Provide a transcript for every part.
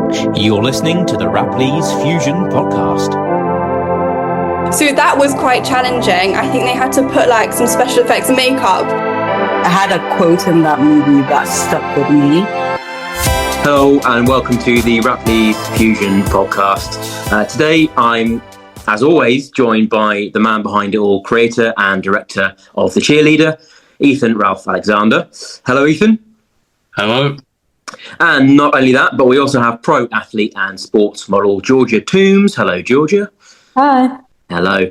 You're listening to the Rapley's Fusion podcast. So that was quite challenging. I think they had to put like some special effects and makeup. I had a quote in that movie that stuck with me. Hello and welcome to the Rapley's Fusion podcast. Today I'm, as always, joined by the man behind it all, creator and director of the Cheerleader, Ethan Ralph Alexander. Hello, Ethan. Hello. And not only that, but we also have pro athlete and sports model Georgia Toombs. Hello, Georgia. Hi. Hello.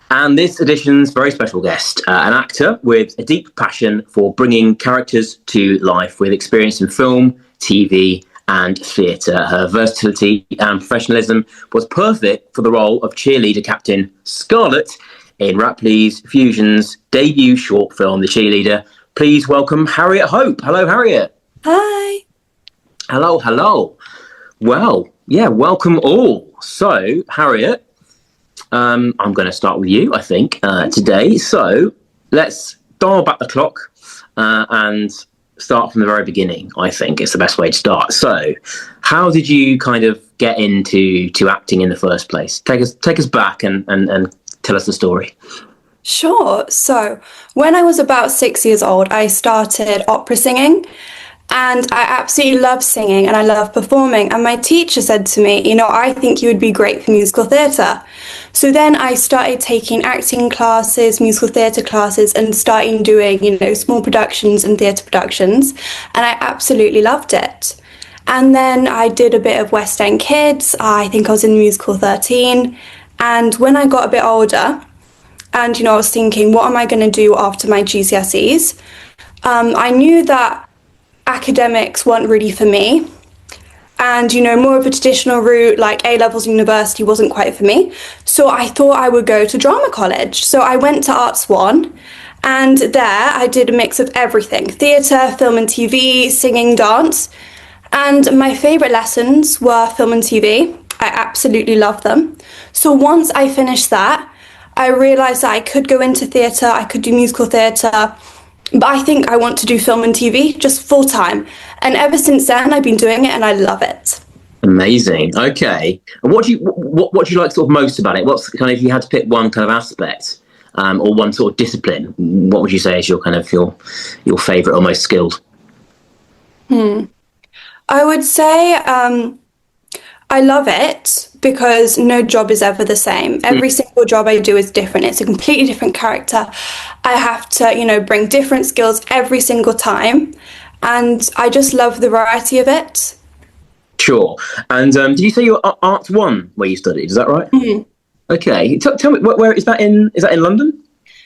And this edition's very special guest, an actor with a deep passion for bringing characters to life with experience in film, TV and theatre. Her versatility and professionalism was perfect for the role of cheerleader captain Scarlett in Rapley's Fusion's debut short film, The Cheerleader. Please welcome Harriet Hope. Hello, Harriet. Hi. Hello. Well, yeah, welcome all. So, Harriet, I'm going to start with you, I think, today. So, let's dial back the clock and start from the very beginning, I think. It's the best way to start. So, how did you kind of get into acting in the first place? Take us back and tell us the story. Sure. So when I was about 6 years old, I started opera singing. And I absolutely love singing and I love performing. And my teacher said to me, I think you would be great for musical theatre. So then I started taking acting classes, musical theatre classes, and starting doing, small productions and theatre productions. And I absolutely loved it. And then I did a bit of West End Kids. I think I was in musical 13. And when I got a bit older, and, I was thinking, what am I going to do after my GCSEs? I knew that academics weren't really for me, and more of a traditional route like A-levels university wasn't quite for me, so I thought I would go to drama college. So I went to Arts 1, and there I did a mix of everything: theatre, film and TV, singing, dance. And my favourite lessons were film and TV. I absolutely loved them. So once I finished that, I realised that I could go into theatre, I could do musical theatre, but I think I want to do film and TV just full time. And ever since then, I've been doing it and I love it. Amazing. Okay. And what do you like sort of most about it? What's kind of, if you had to pick one kind of aspect or one sort of discipline, what would you say is your kind of your favourite or most skilled? I would say I love it because no job is ever the same. Every single job I do is different. It's a completely different character. I have to, bring different skills every single time. And I just love the variety of it. Sure. And did you say you're Arts 1 where you studied? Is that right? Mm-hmm. Okay. Tell me, where is that in? Is that in London?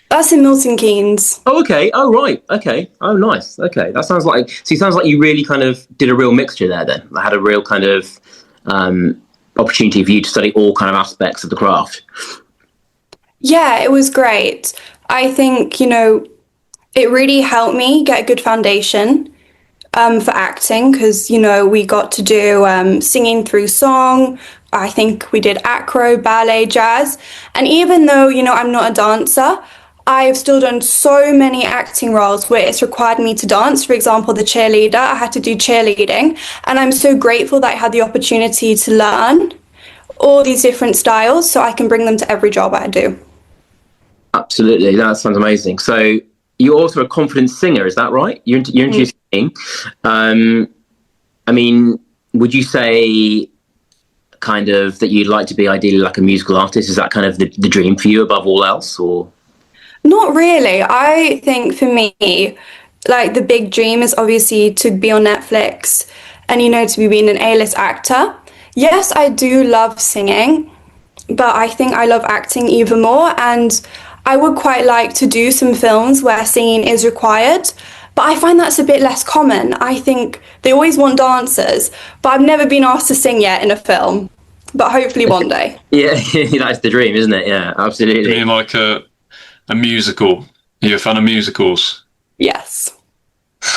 That's in Milton Keynes. Oh, okay. Oh, right. Okay. Oh, nice. Okay. That sounds like, so it sounds like you really kind of did a real mixture there then. I had a real kind of opportunity for you to study all kind of aspects of the craft. Yeah, it was great. I think, it really helped me get a good foundation for acting because, we got to do singing through song. I think we did acro, ballet, jazz. And even though, I'm not a dancer, I've still done so many acting roles where it's required me to dance. For example, the Cheerleader, I had to do cheerleading. And I'm so grateful that I had the opportunity to learn all these different styles so I can bring them to every job I do. Absolutely. That sounds amazing. So you're also a confident singer, is that right? You're into singing. I mean, would you say kind of that you'd like to be ideally like a musical artist? Is that kind of the dream for you above all else, or? Not really. I think for me, like the big dream is obviously to be on Netflix and, to be being an A-list actor. Yes, I do love singing, but I think I love acting even more. And I would quite like to do some films where singing is required, but I find that's a bit less common. I think they always want dancers, but I've never been asked to sing yet in a film, but hopefully one day. Yeah, that's the dream, isn't it? Yeah, absolutely. You mean like a musical? Are you a fan of musicals? Yes.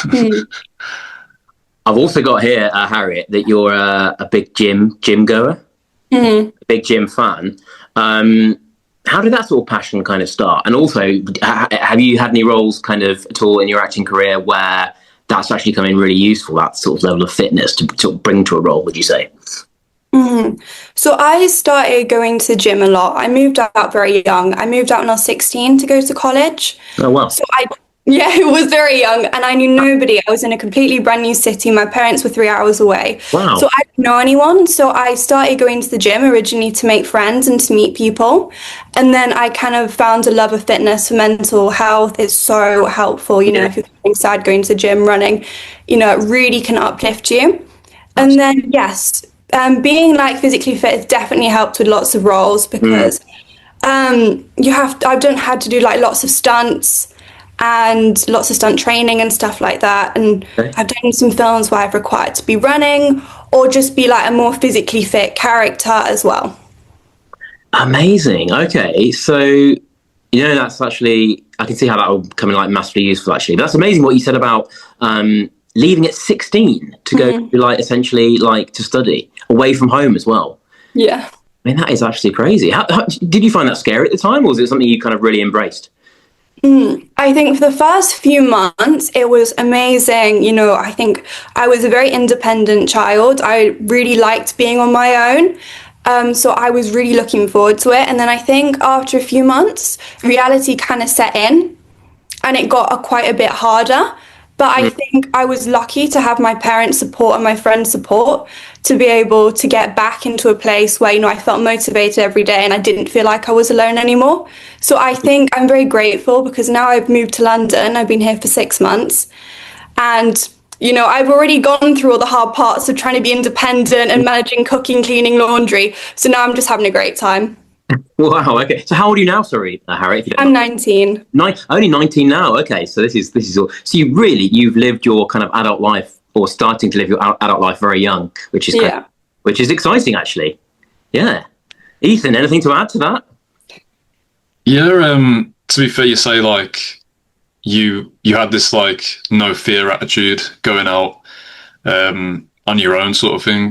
I've also got here, Harriet, that you're a big gym goer, a big gym fan. How did that sort of passion kind of start? And also, have you had any roles kind of at all in your acting career where that's actually come in really useful, that sort of level of fitness to sort of bring to a role, would you say? So I started going to the gym a lot. I moved out very young. I moved out when I was 16 to go to college. Oh, wow. Yeah, it was very young, and I knew nobody. I was in a completely brand new city. My parents were 3 hours away. Wow. So I didn't know anyone. So I started going to the gym originally to make friends and to meet people. And then I kind of found a love of fitness for mental health. It's so helpful. You know, if you're feeling sad, going to the gym, running, you know, it really can uplift you. And then, yes, being like physically fit has definitely helped with lots of roles because I've had to do like lots of stunts and lots of stunt training and stuff like that. And I've done some films where I've required to be running or just be like a more physically fit character as well. Amazing. Okay. So, you know, that's actually, I can see how that will come in like massively useful actually. But that's amazing what you said about leaving at 16 to go like essentially like to study away from home as well. Yeah. I mean, that is actually crazy. How did you find that scary at the time, or was it something you kind of really embraced? I think for the first few months, it was amazing. You know, I think I was a very independent child. I really liked being on my own. So I was really looking forward to it. And then I think after a few months, reality kind of set in and it got quite a bit harder. But I think I was lucky to have my parents' support and my friends' support to be able to get back into a place where, you know, I felt motivated every day and I didn't feel like I was alone anymore. So I think I'm very grateful because now I've moved to London. I've been here for 6 months. And, you know, I've already gone through all the hard parts of trying to be independent and managing cooking, cleaning, laundry. So now I'm just having a great time. Wow. Okay. So how old are you now? Sorry, Harriet. If you don't I'm mind. 19. Only 19 now. Okay. So this is all. So you've lived your kind of adult life, or starting to live your adult life very young, which is which is exciting actually. Yeah. Ethan, anything to add to that? Yeah. To be fair, you say like you had this like no fear attitude going out on your own sort of thing.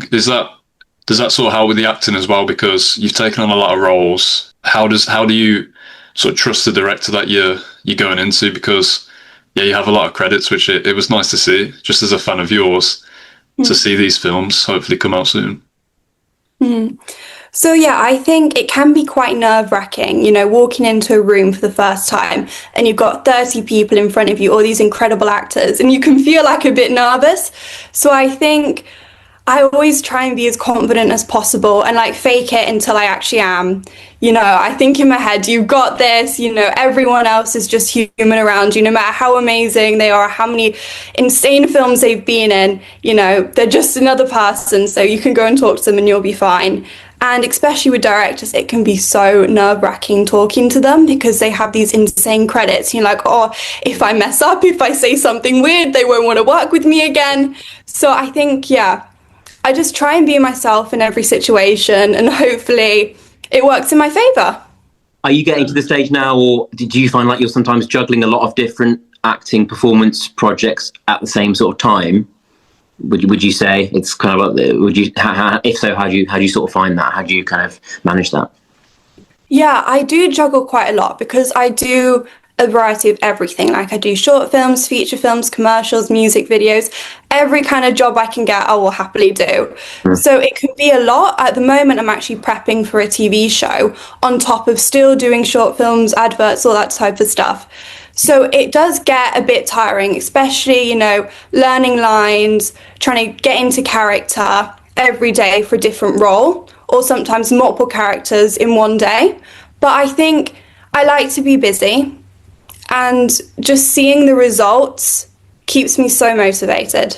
Does that sort of help with the acting as well? Because you've taken on a lot of roles. How do you sort of trust the director that you're going into? Because you have a lot of credits, which it was nice to see, just as a fan of yours, to see these films hopefully come out soon. So yeah, I think it can be quite nerve-wracking, you know, walking into a room for the first time and you've got 30 people in front of you, all these incredible actors, and you can feel like a bit nervous. So I think I always try and be as confident as possible and like fake it until I actually am. You know, I think in my head, you've got this, you know, everyone else is just human around you, no matter how amazing they are, how many insane films they've been in, you know, they're just another person. So you can go and talk to them and you'll be fine. And especially with directors, it can be so nerve-wracking talking to them because they have these insane credits. You're like, oh, if I mess up, if I say something weird, they won't want to work with me again. So I think, yeah, I just try and be myself in every situation and hopefully it works in my favour. Are you getting to the stage now, or do you find like you're sometimes juggling a lot of different acting performance projects at the same sort of time? Would you say it's kind of like, if so, how do you sort of find that? How do you kind of manage that? Yeah, I do juggle quite a lot because I do a variety of everything. Like I do short films, feature films, commercials, music videos, every kind of job I can get, I will happily do. So it can be a lot. At the moment, I'm actually prepping for a TV show on top of still doing short films, adverts, all that type of stuff. So it does get a bit tiring, especially, you know, learning lines, trying to get into character every day for a different role, or sometimes multiple characters in one day. But I think I like to be busy. And just seeing the results keeps me so motivated.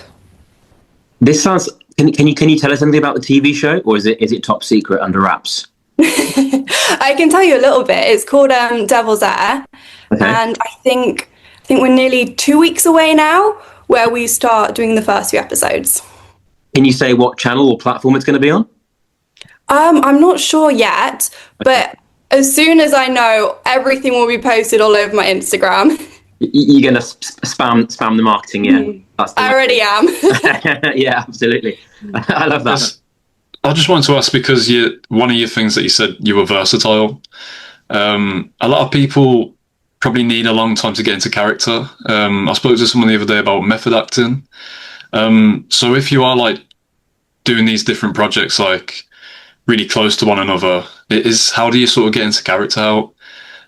This sounds. Can you tell us anything about the TV show, or is it top secret under wraps? I can tell you a little bit. It's called Devil's Air, and I think we're nearly 2 weeks away now, where we start doing the first few episodes. Can you say what channel or platform it's going to be on? I'm not sure yet, but as soon as I know, everything will be posted all over my Instagram. You're going to spam the marketing, yeah? I already am. Yeah, absolutely. I love that. I just wanted to ask, because one of your things that you said, you were versatile. A lot of people probably need a long time to get into character. I spoke to someone the other day about method acting. So if you are like doing these different projects like really close to one another, how do you sort of get into character?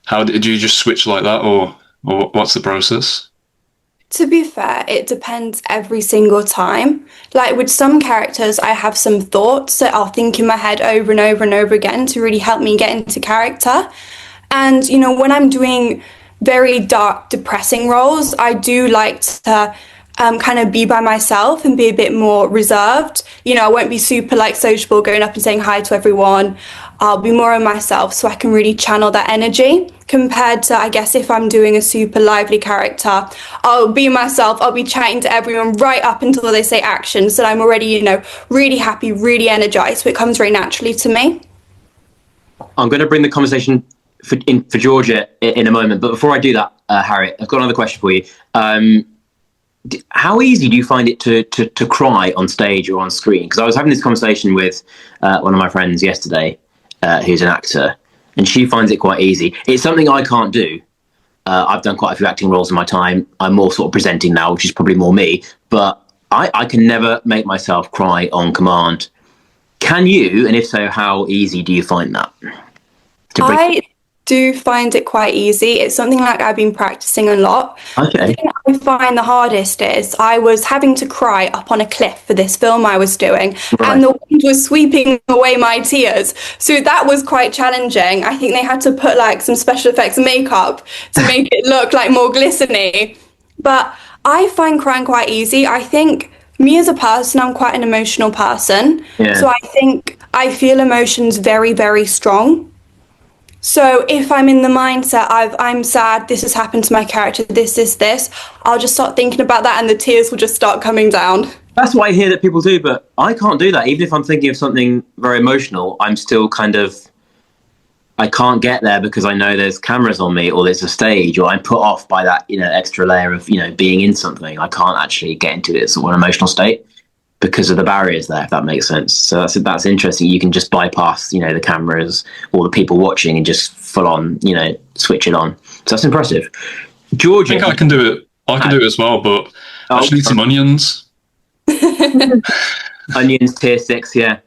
How do you just switch like that, or what's the process? To be fair, it depends every single time. Like with some characters, I have some thoughts that I'll think in my head over and over and over again to really help me get into character. And, you know, when I'm doing very dark, depressing roles, I do like to kind of be by myself and be a bit more reserved. You know, I won't be super like sociable, going up and saying hi to everyone. I'll be more of myself so I can really channel that energy, compared to, I guess, if I'm doing a super lively character, I'll be myself, I'll be chatting to everyone right up until they say action, so I'm already, you know, really happy, really energized, so it comes very naturally to me. I'm going to bring the conversation for Georgia in a moment, but before I do that, Harriet, I've got another question for you. How easy do you find it to cry on stage or on screen? Because I was having this conversation with one of my friends yesterday, who's an actor, and she finds it quite easy. It's something I can't do. I've done quite a few acting roles in my time. I'm more sort of presenting now, which is probably more me, but I can never make myself cry on command. Can you? And if so, how easy do you find that? I do find it quite easy. It's something like I've been practicing a lot. Okay. The thing I find the hardest is I was having to cry up on a cliff for this film I was doing, Right. and the wind was sweeping away my tears. So that was quite challenging. I think they had to put like some special effects makeup to make it look like more glistening. But I find crying quite easy. I think me as a person, I'm quite an emotional person. Yeah. So I think I feel emotions very, very strong. So if I'm in the mindset I'm sad, this has happened to my character, this, I'll just start thinking about that and the tears will just start coming down. That's what I hear that people do, but I can't do that. Even if I'm thinking of something very emotional, I'm still I can't get there because I know there's cameras on me or there's a stage, or I'm put off by that, extra layer of, being in something. I can't actually get into it sort of an emotional state because of the barriers there, if that makes sense. So that's interesting. You can just bypass, the cameras or the people watching and just full on, switch it on. So that's impressive. Georgia, I think I can do it. I can do it as well, but I just need some onions. Onions, tier 6, yeah.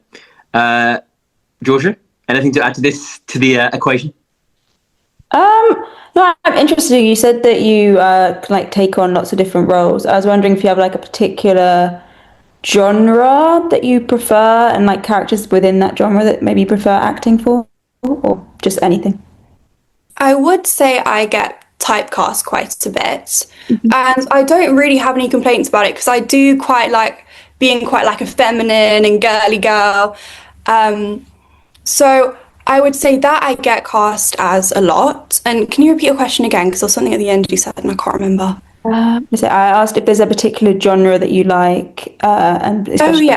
Georgia, anything to add to the equation? No, I'm interested. You said that you take on lots of different roles. I was wondering if you have like a particular genre that you prefer, and like characters within that genre that maybe you prefer acting for, or just anything. I would say I get typecast quite a bit, and I don't really have any complaints about it because I do quite like being quite like a feminine and girly girl. So I would say that I get cast as a lot. And can you repeat your question again? Because there was something at the end you said and I can't remember. I asked if there's a particular genre that you like, and especially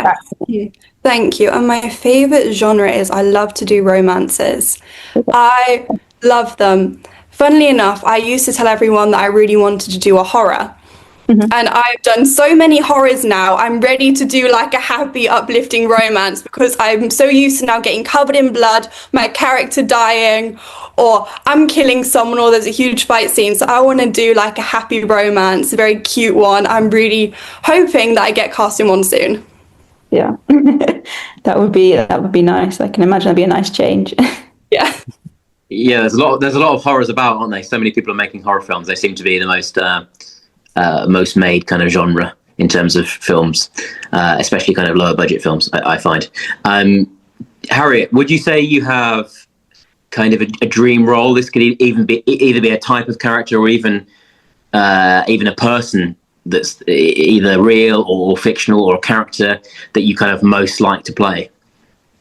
Thank you. And my favorite genre is I love to do romances. I love them. Funnily enough, I used to tell everyone that I really wanted to do a horror. And I've done so many horrors now. I'm ready to do like a happy, uplifting romance because I'm so used to now getting covered in blood, my character dying, or I'm killing someone, or there's a huge fight scene. So I want to do like a happy romance, a very cute one. I'm really hoping that I get cast in one soon. Yeah, that would be nice. I can imagine that'd be a nice change. Yeah. Yeah, there's a lot of horrors about, aren't they? So many people are making horror films. They seem to be the most made kind of genre in terms of films, especially kind of lower budget films, I find. Harriet, would you say you have kind of a dream role? This could either be a type of character or even a person that's either real or fictional, or a character that you kind of most like to play,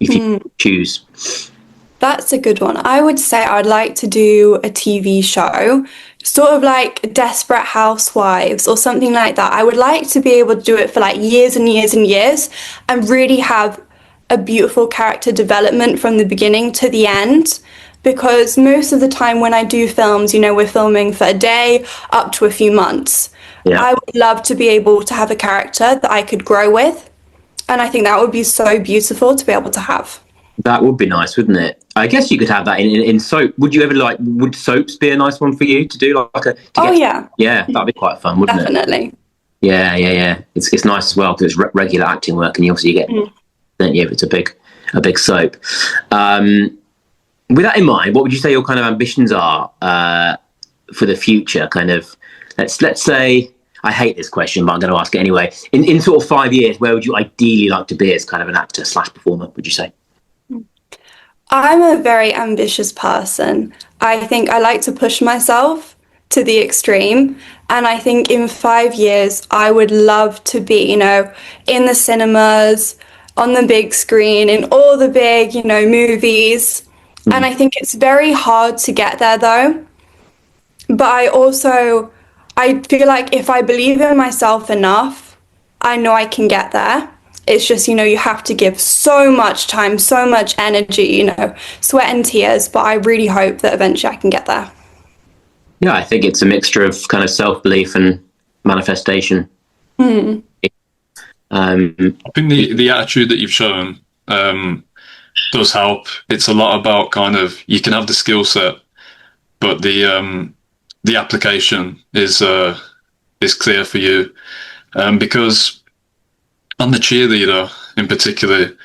if you choose. That's a good one. I would say I'd like to do a TV show, sort of like Desperate Housewives or something like that. I would like to be able to do it for like years and years and years and really have a beautiful character development from the beginning to the end. Because most of the time when I do films, we're filming for a day up to a few months. Yeah. I would love to be able to have a character that I could grow with. And I think that would be so beautiful to be able to have. That would be nice, wouldn't it? I guess you could have that in soap. Would you ever would soaps be a nice one for you to do? Yeah. Yeah, that'd be quite fun, wouldn't it? Definitely. Yeah. It's nice as well because it's regular acting work, and you obviously get, don't you, if it's a big soap. With that in mind, what would you say your kind of ambitions are for the future? Kind of, let's say, I hate this question, but I'm going to ask it anyway. In sort of 5 years, where would you ideally like to be as kind of an actor / performer, would you say? I'm a very ambitious person. I think I like to push myself to the extreme. And I think in 5 years, I would love to be, in the cinemas, on the big screen, in all the big, movies. And I think it's very hard to get there though. But I feel like if I believe in myself enough, I know I can get there. It's just, you have to give so much time, so much energy, sweat and tears. But I really hope that eventually I can get there. Yeah, I think it's a mixture of kind of self-belief and manifestation. I think the attitude that you've shown does help. It's a lot about kind of, you can have the skill set, but the application is clear for you. Because on the Cheerleader in particular,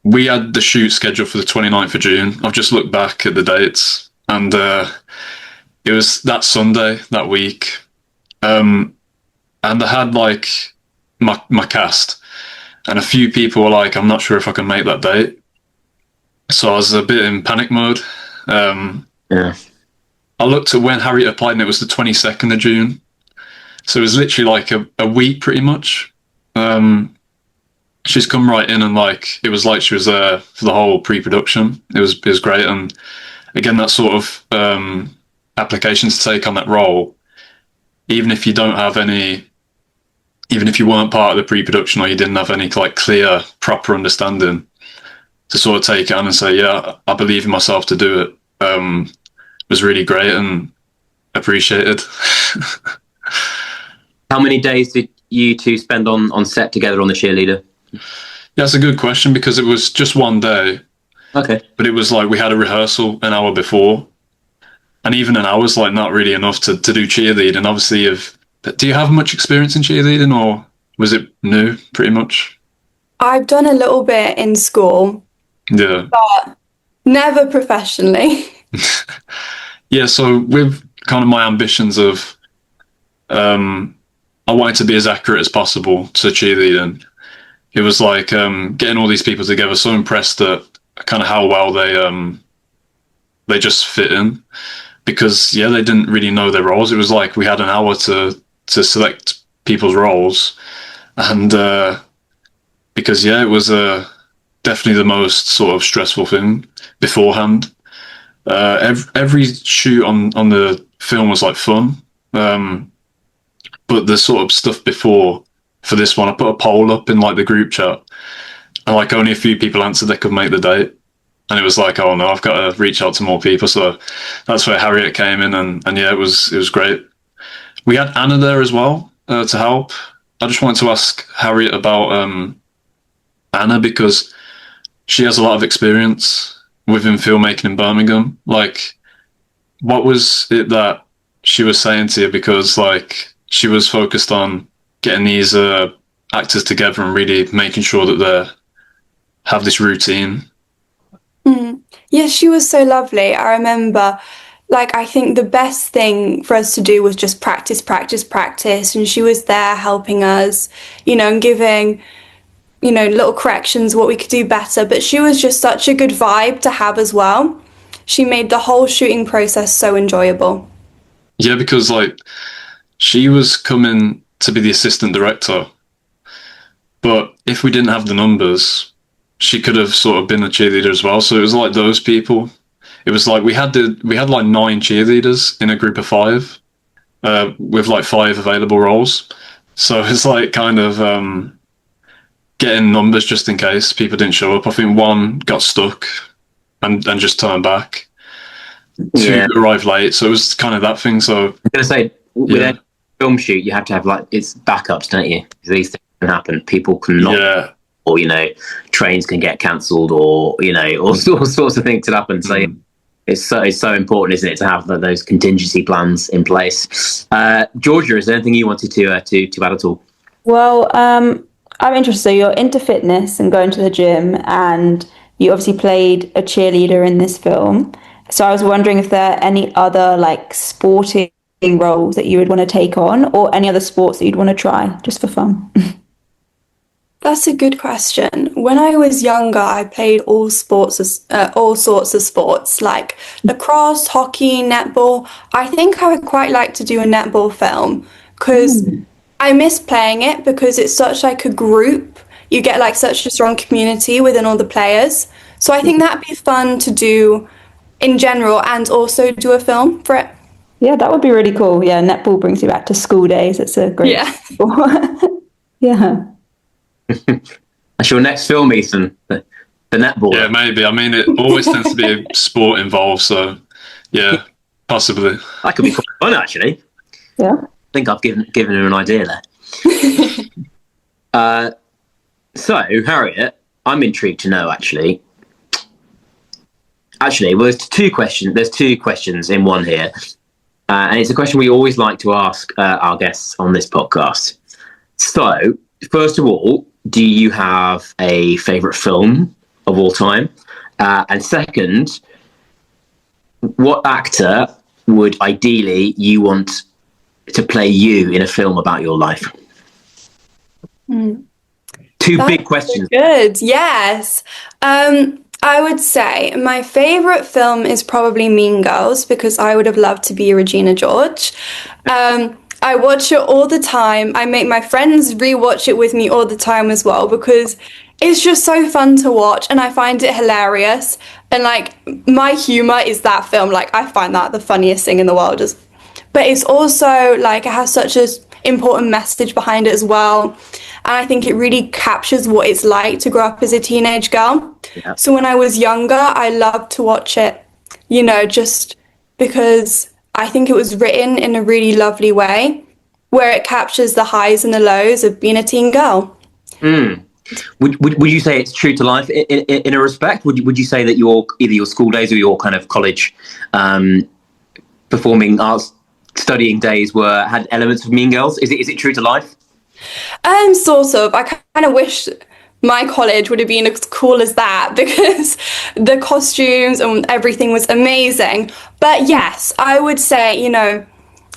we had the shoot scheduled for the 29th of June. I've just looked back at the dates, and it was that Sunday that week. And I had my cast, and a few people were like, I'm not sure if I can make that date. So I was a bit in panic mode. Yeah. I looked at when Harriet applied, and it was the 22nd of June. So it was literally like a week pretty much. She's come right in, and it was like she was there for the whole pre-production. It was great. And again, that sort of application to take on that role, even if you don't have any, even if you weren't part of the pre-production or you didn't have any clear, proper understanding, to sort of take it on and say, yeah, I believe in myself to do it, was really great and appreciated. How many days did you two spend on set together on the Cheerleader? Yeah, that's a good question, because it was just one day. Okay. But it was we had a rehearsal an hour before, and even an hour's not really enough to do cheerleading. Obviously, do you have much experience in cheerleading, or was it new pretty much? I've done a little bit in school. Yeah. But never professionally. Yeah, so with kind of my ambitions of, I wanted to be as accurate as possible to cheerleading. It was getting all these people together, so impressed at kind of how well they just fit in, because they didn't really know their roles. It was we had an hour to select people's roles, and because it was definitely the most sort of stressful thing beforehand. Every shoot on the film was fun, but the sort of stuff before, for this one, I put a poll up in the group chat, and only a few people answered they could make the date, and it was oh no, I've got to reach out to more people. So that's where Harriet came in, and it was great. We had Anna there as well to help. I just wanted to ask Harriet about Anna, because she has a lot of experience within filmmaking in Birmingham. What was it that she was saying to you? Because she was focused on getting these actors together and really making sure that they have this routine. Yeah, she was so lovely. I remember, I think the best thing for us to do was just practice. And she was there helping us, and giving, little corrections, what we could do better. But she was just such a good vibe to have as well. She made the whole shooting process so enjoyable. Yeah, because she was coming to be the assistant director, but if we didn't have the numbers, she could have sort of been a cheerleader as well. So it was those people. It was we had 9 cheerleaders in a group of 5, with 5 available roles. So it's kind of getting numbers just in case people didn't show up. I think 1 got stuck and just turned back. 2 arrived late, so it was kind of that thing. So I'm gonna say, with a film shoot, you have to have it's backups, don't you? Because these things can happen. People can not. Yeah, or trains can get cancelled, or all sorts of things can happen. So it's so important, isn't it, to have those contingency plans in place. Georgia, is there anything you wanted to add at all? Well, I'm interested. So you're into fitness and going to the gym, and you obviously played a cheerleader in this film. So I was wondering if there are any other like sporting roles that you would want to take on, or any other sports that you'd want to try just for fun. That's a good question. When I was younger, I played all sorts of sports like lacrosse, hockey, netball. I think I would quite like to do a netball film because I miss playing it, because it's such like a group. You get like such a strong community within all the players. So I think that'd be fun to do in general, and also do a film for it. Yeah, that would be really cool. Yeah, netball brings you back to school days. It's a great sport. Yeah. That's your next film, Ethan. The netball. Yeah, maybe. I mean, it always tends to be a sport involved, so yeah, possibly. That could be quite fun, actually. Yeah. I think I've given her an idea there. So, Harriet, I'm intrigued to know, actually. Well, there's two questions in one here. And it's a question we always like to ask our guests on this podcast. So, first of all, do you have a favourite film of all time? And second, what actor would ideally you want to play you in a film about your life? Two big questions. Good, yes. I would say my favourite film is probably Mean Girls, because I would have loved to be Regina George. I watch it all the time. I make my friends rewatch it with me all the time as well, because it's just so fun to watch and I find it hilarious. And like, my humour is that film. Like, I find that the funniest thing in the world. But it's also like, it has such an important message behind it as well. And I think it really captures what it's like to grow up as a teenage girl. Yeah. So when I was younger, I loved to watch it, just because I think it was written in a really lovely way, where it captures the highs and the lows of being a teen girl. Would you say it's true to life in a respect? Would you say that either your school days or your kind of college performing arts studying days had elements of Mean Girls? Is it true to life? Sort of. I kind of wish my college would have been as cool as that, because the costumes and everything was amazing. But yes, I would say,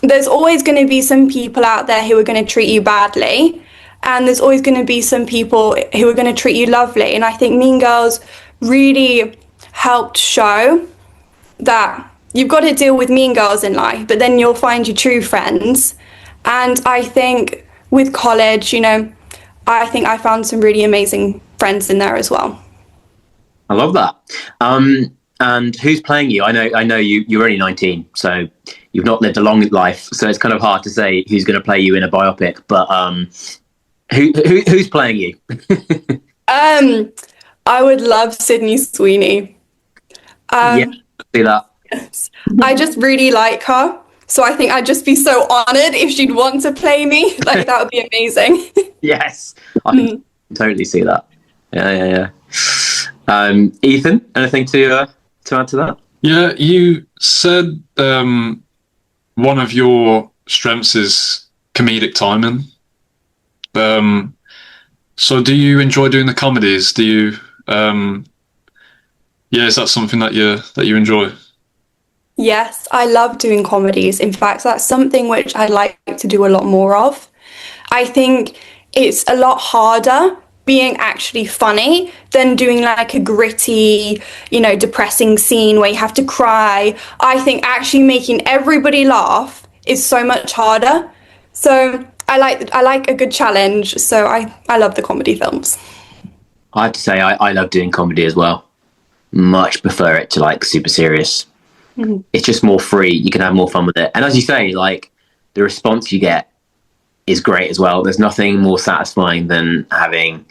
there's always going to be some people out there who are going to treat you badly, and there's always going to be some people who are going to treat you lovely. And I think Mean Girls really helped show that you've got to deal with mean girls in life, but then you'll find your true friends. And I think with college, I think I found some really amazing friends in there as well. I love that. And who's playing you? I know you're only 19, so you've not lived a long life, so it's kind of hard to say who's going to play you in a biopic. But who's playing you? I would love Sydney Sweeney. Yeah, see that. Yes. I just really like her. So I think I'd just be so honoured if she'd want to play me. Like, that would be amazing. Yes, I can totally see that. Yeah. Ethan, anything to add to that? Yeah, you said one of your strengths is comedic timing. So do you enjoy doing the comedies? Do you? Is that something that you enjoy? Yes, I love doing comedies. In fact, that's something which I'd like to do a lot more of. I think it's a lot harder being actually funny than doing like a gritty, depressing scene where you have to cry. I think actually making everybody laugh is so much harder. So I like a good challenge. So I love the comedy films. I have to say I love doing comedy as well. Much prefer it to like super serious. Mm-hmm. It's just more free. You can have more fun with it. And as you say, like, the response you get is great as well. There's nothing more satisfying than having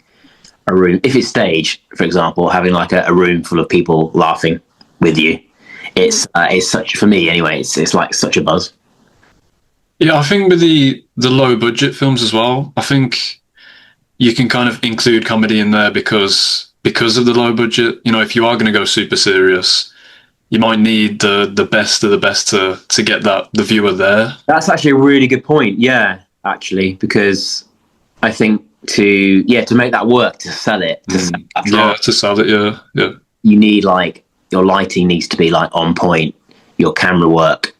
a room, if it's stage, for example, having like a room full of people laughing with you. It's such, for me anyway, it's like such a buzz. Yeah, I think with the low budget films as well, I think you can kind of include comedy in there because of the low budget. You know, if you are going to go super serious, you might need the best of the best to get the viewer there. That's actually a really good point. Yeah, actually, because I think to make that work, to sell it, to sell it, yeah. You need, like, your lighting needs to be like on point, your camera work,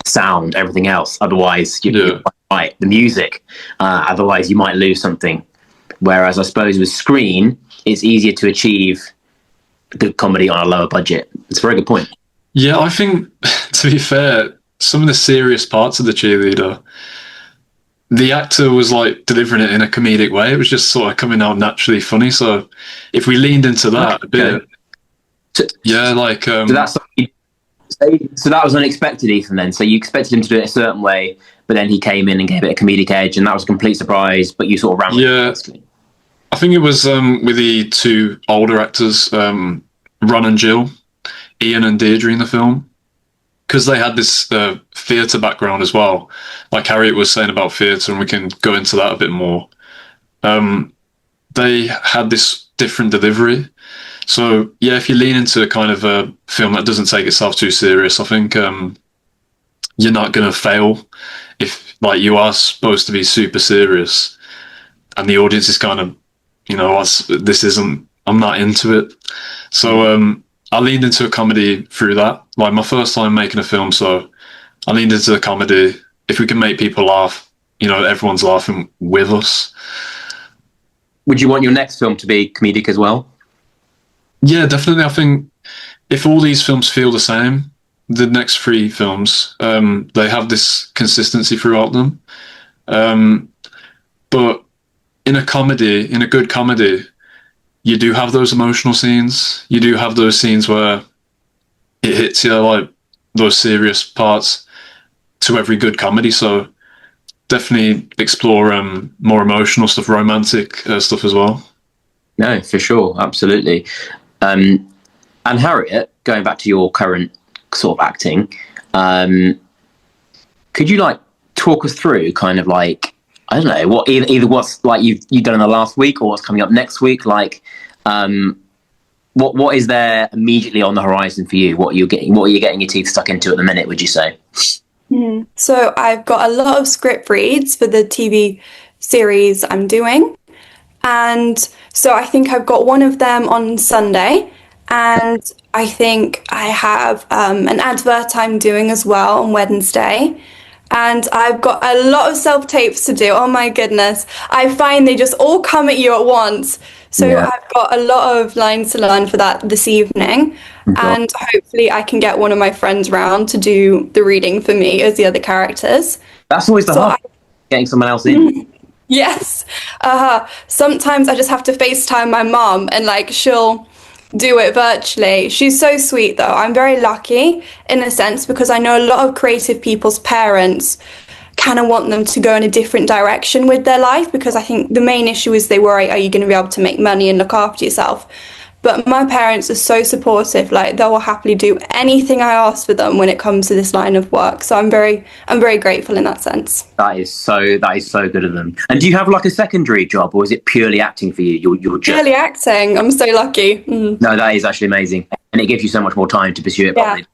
sound, everything else. Otherwise, you're right. The music. Otherwise, you might lose something. Whereas I suppose with screen, it's easier to achieve good comedy on a lower budget. It's a very good point. Yeah, I think, to be fair, some of the serious parts of the Cheerleader, the actor was like delivering it in a comedic way. It was just sort of coming out naturally funny. So if we leaned into that a bit, so that was unexpected, Ethan. Then, so you expected him to do it a certain way, but then he came in and gave it a comedic edge, and that was a complete surprise. But you sort of ran with it. Yeah, I think it was with the two older actors, Ron and Jill, Ian and Deirdre in the film. Because they had this theatre background as well, like Harriet was saying about theatre, and we can go into that a bit more. They had this different delivery. So, yeah, if you lean into a kind of a film that doesn't take itself too serious, I think you're not going to fail. If, like, you are supposed to be super serious and the audience is kind of, you know, I'm not into it. So, I leaned into a comedy through that. Like, my first time making a film, so I leaned into the comedy. If we can make people laugh, you know, everyone's laughing with us. Would you want your next film to be comedic as well? Yeah, definitely. I think if all these films feel the same, the next 3 films, they have this consistency throughout them. But in a good comedy, you do have those emotional scenes. You do have those scenes where it hits you, like those serious parts to every good comedy. So definitely explore more emotional stuff, romantic stuff as well. No, for sure. Absolutely. And Harriet, going back to your current sort of acting, could you like talk us through kind of like, I don't know, what either what's like you've done in the last week or what's coming up next week? Like, what is there immediately on the horizon for you? What are you getting your teeth stuck into at the minute, would you say? So I've got a lot of script reads for the TV series I'm doing. And so I think I've got one of them on Sunday. And I think I have an advert I'm doing as well on Wednesday. And I've got a lot of self-tapes to do. Oh my goodness. I find they just all come at you at once. So I've got a lot of lines to learn for that this evening. And hopefully I can get one of my friends round to do the reading for me as the other characters. That's always the hard getting someone else in. Yes. Sometimes I just have to FaceTime my mom and like she'll do it virtually. She's so sweet though. I'm very lucky in a sense because I know a lot of creative people's parents kind of want them to go in a different direction with their life because I think the main issue is they worry, are you going to be able to make money and look after yourself? But my parents are so supportive, like they will happily do anything I ask for them when it comes to this line of work. So I'm very grateful in that sense. That is so good of them. And do you have like a secondary job or is it purely acting for you? You're just... Purely acting. I'm so lucky. No, that is actually amazing. And it gives you so much more time to pursue it properly.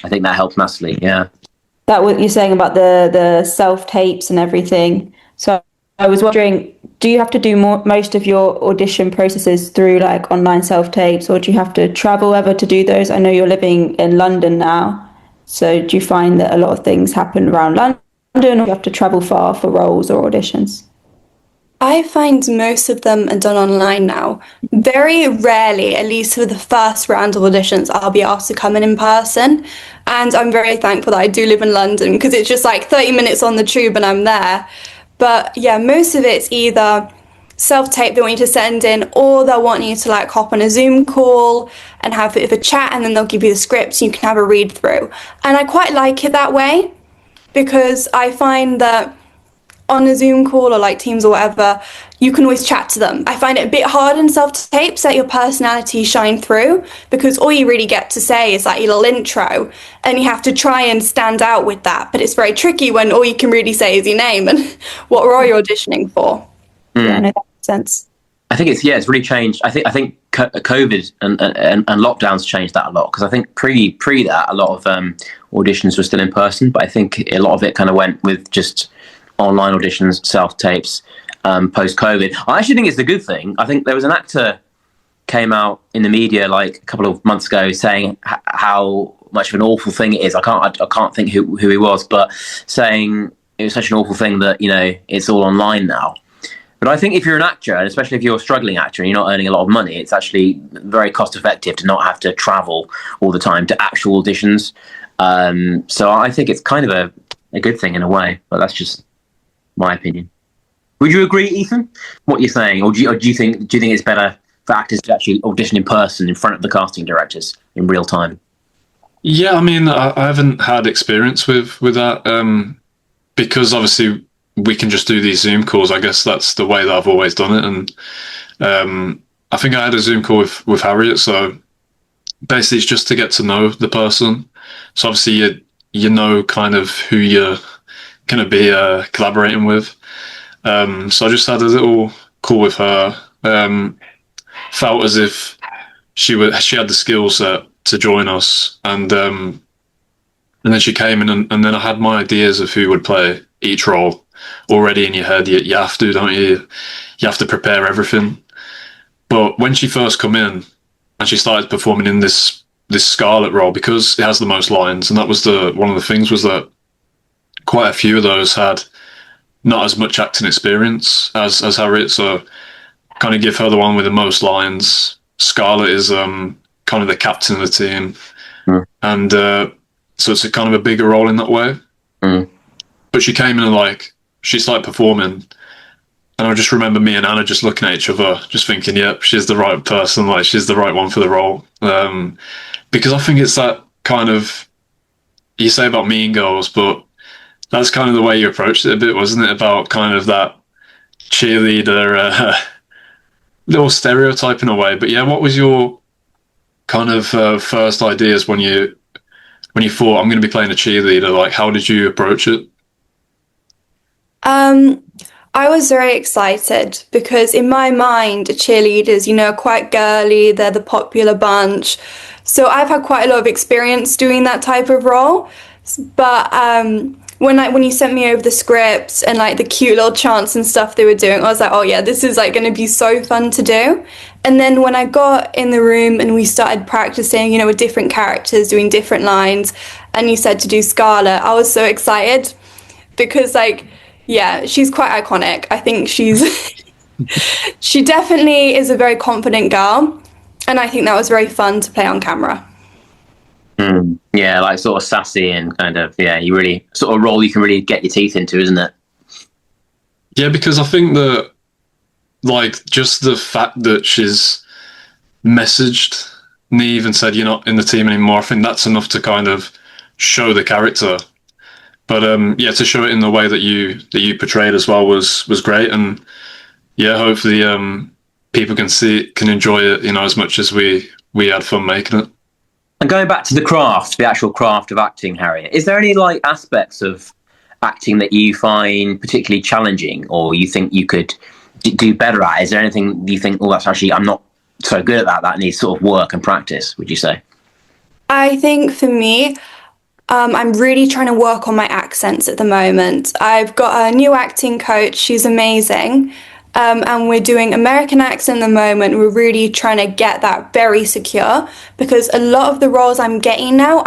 I think that helps massively, yeah. That what you're saying about the self-tapes and everything. So I was wondering, do you have to do most of your audition processes through like online self-tapes or do you have to travel ever to do those? I know you're living in London now. So do you find that a lot of things happen around London or do you have to travel far for roles or auditions? I find most of them are done online now. Very rarely, at least for the first round of auditions, I'll be asked to come in person. And I'm very thankful that I do live in London because it's just like 30 minutes on the tube and I'm there. But yeah, most of it's either self-tape they want you to send in or they'll want you to like hop on a Zoom call and have a bit of a chat and then they'll give you the script so you can have a read through. And I quite like it that way because I find that on a Zoom call or like Teams or whatever, you can always chat to them. I find it a bit hard in self-tapes that your personality shine through because all you really get to say is like your little intro and you have to try and stand out with that. But it's very tricky when all you can really say is your name and what role you're auditioning for. Yeah, no, that makes sense. I think it's really changed. I think COVID and lockdowns changed that a lot, because I think pre that a lot of auditions were still in person, but I think a lot of it kind of went with just online auditions, self tapes, post COVID. I actually think it's a good thing. I think there was an actor came out in the media like a couple of months ago saying how much of an awful thing it is. I can't think who he was, but saying it was such an awful thing that, you know, it's all online now. But I think if you're an actor, and especially if you're a struggling actor and you're not earning a lot of money, it's actually very cost effective to not have to travel all the time to actual auditions. So I think it's kind of a good thing in a way, but that's just my opinion. Would you agree, Ethan, what you're saying? Or do you think it's better for actors to actually audition in person in front of the casting directors in real time? Yeah, I mean, I haven't had experience with that, because obviously we can just do these Zoom calls. I guess that's the way that I've always done it. And I think I had a Zoom call with Harriet. So basically it's just to get to know the person. So obviously you know kind of who you're going to be collaborating with. So I just had a little call with her. Felt as if she had the skill set to join us. And then she came in and then I had my ideas of who would play each role already in your head. You have to, don't you? You have to prepare everything. But when she first come in and she started performing in this Scarlett role, because it has the most lines, and that was one of the things was that quite a few of those had not as much acting experience as Harriet. So kind of give her the one with the most lines. Scarlett is kind of the captain of the team. And so it's a kind of a bigger role in that way. But she came in and she started performing, and I just remember me and Anna just looking at each other, just thinking, yep, she's the right person, she's the right one for the role. Because I think it's that kind of, you say about Mean Girls, but that's kind of the way you approached it a bit, wasn't it? About kind of that cheerleader, little stereotype in a way. But yeah, what was your kind of first ideas when you thought, I'm going to be playing a cheerleader? How did you approach it? I was very excited because in my mind, cheerleaders, are quite girly. They're the popular bunch. So I've had quite a lot of experience doing that type of role. But when you sent me over the scripts and the cute little chants and stuff they were doing, I was like, oh yeah, this is going to be so fun to do. And then when I got in the room and we started practicing, with different characters doing different lines, and you said to do Scarlett, I was so excited because yeah, she's quite iconic. I think she definitely is a very confident girl, and I think that was very fun to play on camera. Yeah, sort of sassy and kind of, you really sort of role you can really get your teeth into, isn't it? Yeah, because I think that just the fact that she's messaged Neve and said you're not in the team anymore, I think that's enough to kind of show the character. But to show it in the way that you portrayed as well was great, and hopefully people can enjoy it, as much as we had fun making it. And going back to the actual craft of acting, Harriet, is there any aspects of acting that you find particularly challenging, or you think you could do better at? Is there anything you think, that's actually, I'm not so good at that needs sort of work and practice, would you say? I think for me, I'm really trying to work on my accents at the moment. I've got a new acting coach. She's amazing. And we're doing American accent at the moment. We're really trying to get that very secure, because a lot of the roles I'm getting now,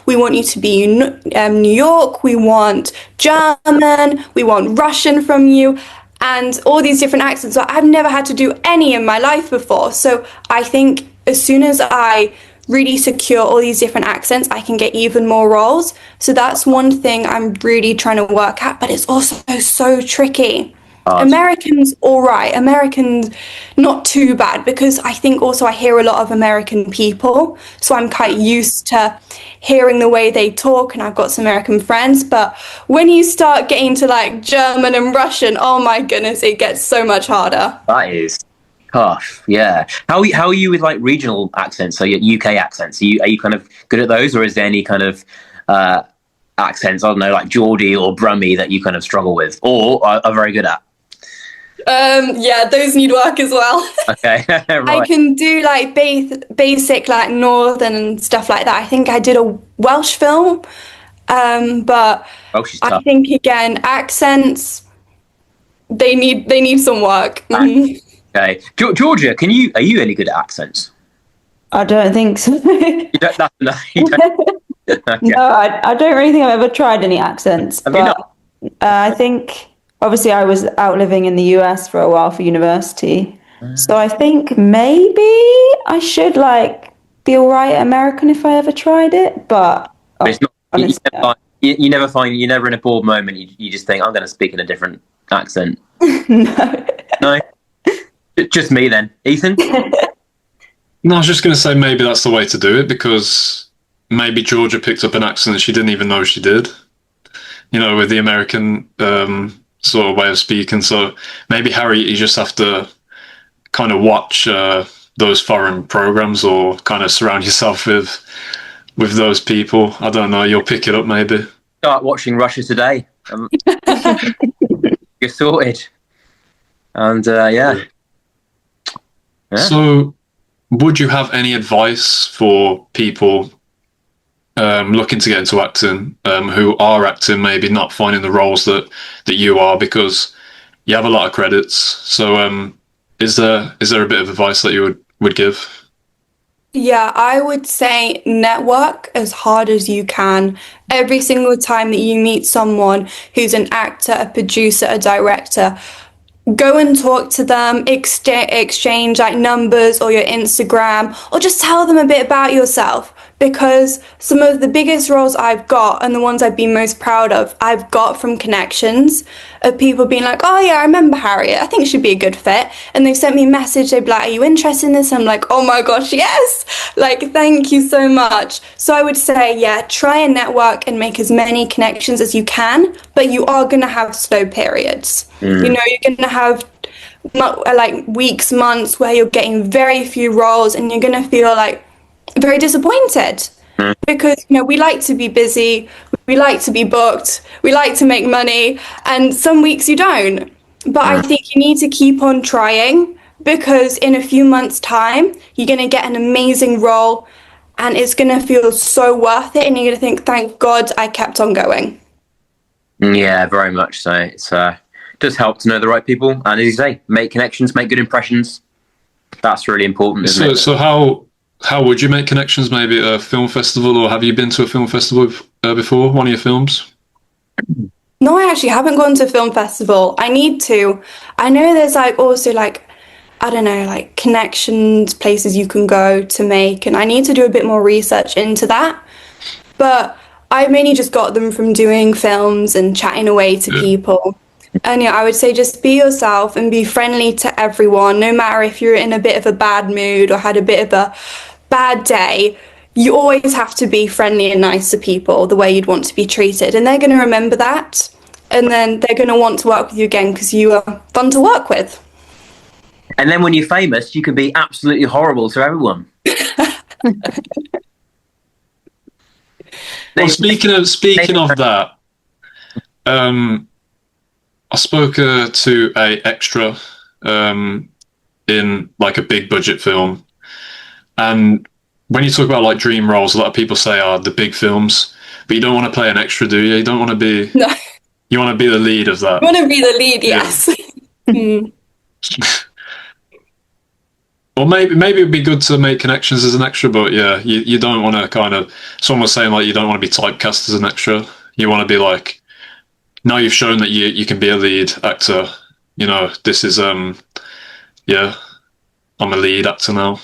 we want you to be New York, we want German, we want Russian from you, and all these different accents. So I've never had to do any in my life before. So I think as soon as I really secure all these different accents, I can get even more roles. So that's one thing I'm really trying to work at, but it's also so tricky. Americans, all right. Americans, not too bad, because I think also I hear a lot of American people, so I'm quite used to hearing the way they talk, and I've got some American friends. But when you start getting to German and Russian, oh my goodness, it gets so much harder. That is tough, yeah. How are you with regional accents, so your UK accents? Are you kind of good at those, or is there any kind of accents, I don't know, Geordie or Brummie that you kind of struggle with, or are very good at? Yeah, those need work as well. Okay, I right. can do like basic like northern and stuff like that. I think I did a Welsh film, but Oh, she's I tough. think again accents they need some work. Mhm. Okay, Georgia, are you any good at accents? I don't think so. You don't. No, you don't. Okay. No, I don't really think I've ever tried any accents, Have you but I think obviously I was out living in the US for a while for university. So I think maybe I should like be all right at American if I ever tried it, but But it's not. honestly, no. You never find. You're never in a bored moment. You just think I'm going to speak in a different accent. No. No, just me then. Ethan. No, I was just going to say maybe that's the way to do it, because maybe Georgia picked up an accent that she didn't even know she did. You know, with the American sort of way of speaking. So maybe Harry, you just have to kind of watch those foreign programs, or kind of surround yourself with those people. I don't know. You'll pick it up maybe. Start watching Russia Today. You're sorted. And yeah. So, would you have any advice for people looking to get into acting, who are acting, maybe not finding the roles that you are, because you have a lot of credits? So, is there a bit of advice that you would give? Yeah, I would say network as hard as you can. Every single time that you meet someone who's an actor, a producer, a director, go and talk to them, exchange like numbers or your Instagram, or just tell them a bit about yourself. Because some of the biggest roles I've got and the ones I've been most proud of, I've got from connections of people being like, oh yeah, I remember Harriet, I think she'd be a good fit. And they sent me a message, they'd be like, are you interested in this? I'm like, oh my gosh, yes! Like, thank you so much. So I would say, yeah, try and network and make as many connections as you can, but you are gonna have slow periods. You know, you're gonna have like weeks, months where you're getting very few roles and you're gonna feel like very disappointed, because you know we like to be busy, we like to be booked, we like to make money, and some weeks you don't. But I think you need to keep on trying, because in a few months' time you're going to get an amazing role and it's going to feel so worth it, and you're going to think, thank God I kept on going. Yeah, very much so. It's does help to know the right people, and as you say, make connections, make good impressions. That's really important, isn't it? So how would you make connections? Maybe at a film festival, or have you been to a film festival before, one of your films? No, I actually haven't gone to a film festival. I need to. I know there's like also like, I don't know, like connections, places you can go to make, and I need to do a bit more research into that. But I've mainly just got them from doing films and chatting away to people. And yeah, I would say just be yourself and be friendly to everyone, no matter if you're in a bit of a bad mood or had a bit of a bad day. You always have to be friendly and nice to people the way you'd want to be treated, and they're going to remember that, and then they're going to want to work with you again because you are fun to work with. And then when you're famous, you can be absolutely horrible to everyone. Well, speaking of that, I spoke to a extra in like a big budget film, and when you talk about like dream roles, a lot of people say are the big films, but you don't want to play an extra, do you? You don't want to be. No. You want to be the lead of that. You want to be the lead, yes. Or maybe it'd be good to make connections as an extra, but yeah, you don't want to kind of. Someone was saying like you don't want to be typecast as an extra. You want to be like, now you've shown that you can be a lead actor. You know, this is yeah, I'm a lead actor now.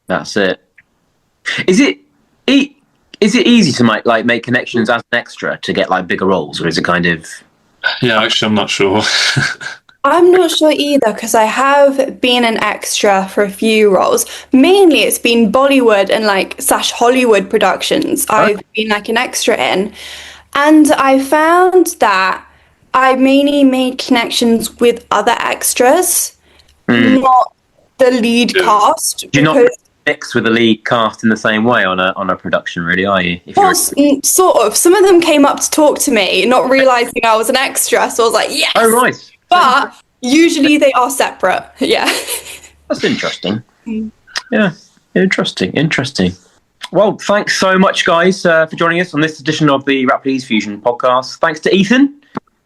That's it. Is it easy to make connections as an extra to get like bigger roles, or is it kind of? Yeah, actually, I'm not sure. I'm not sure either, because I have been an extra for a few roles. Mainly it's been Bollywood and like / Hollywood productions I've been like an extra in. And I found that I mainly made connections with other extras, not the lead cast. You're not mixed with the lead cast in the same way on a production, really, are you? Well, sort of. Some of them came up to talk to me, not realising I was an extra, so I was like, yes! Oh, right. But Usually they are separate. Yeah. That's interesting. Yeah, interesting. Well, thanks so much, guys, for joining us on this edition of the Rap Please Fusion podcast. Thanks to Ethan,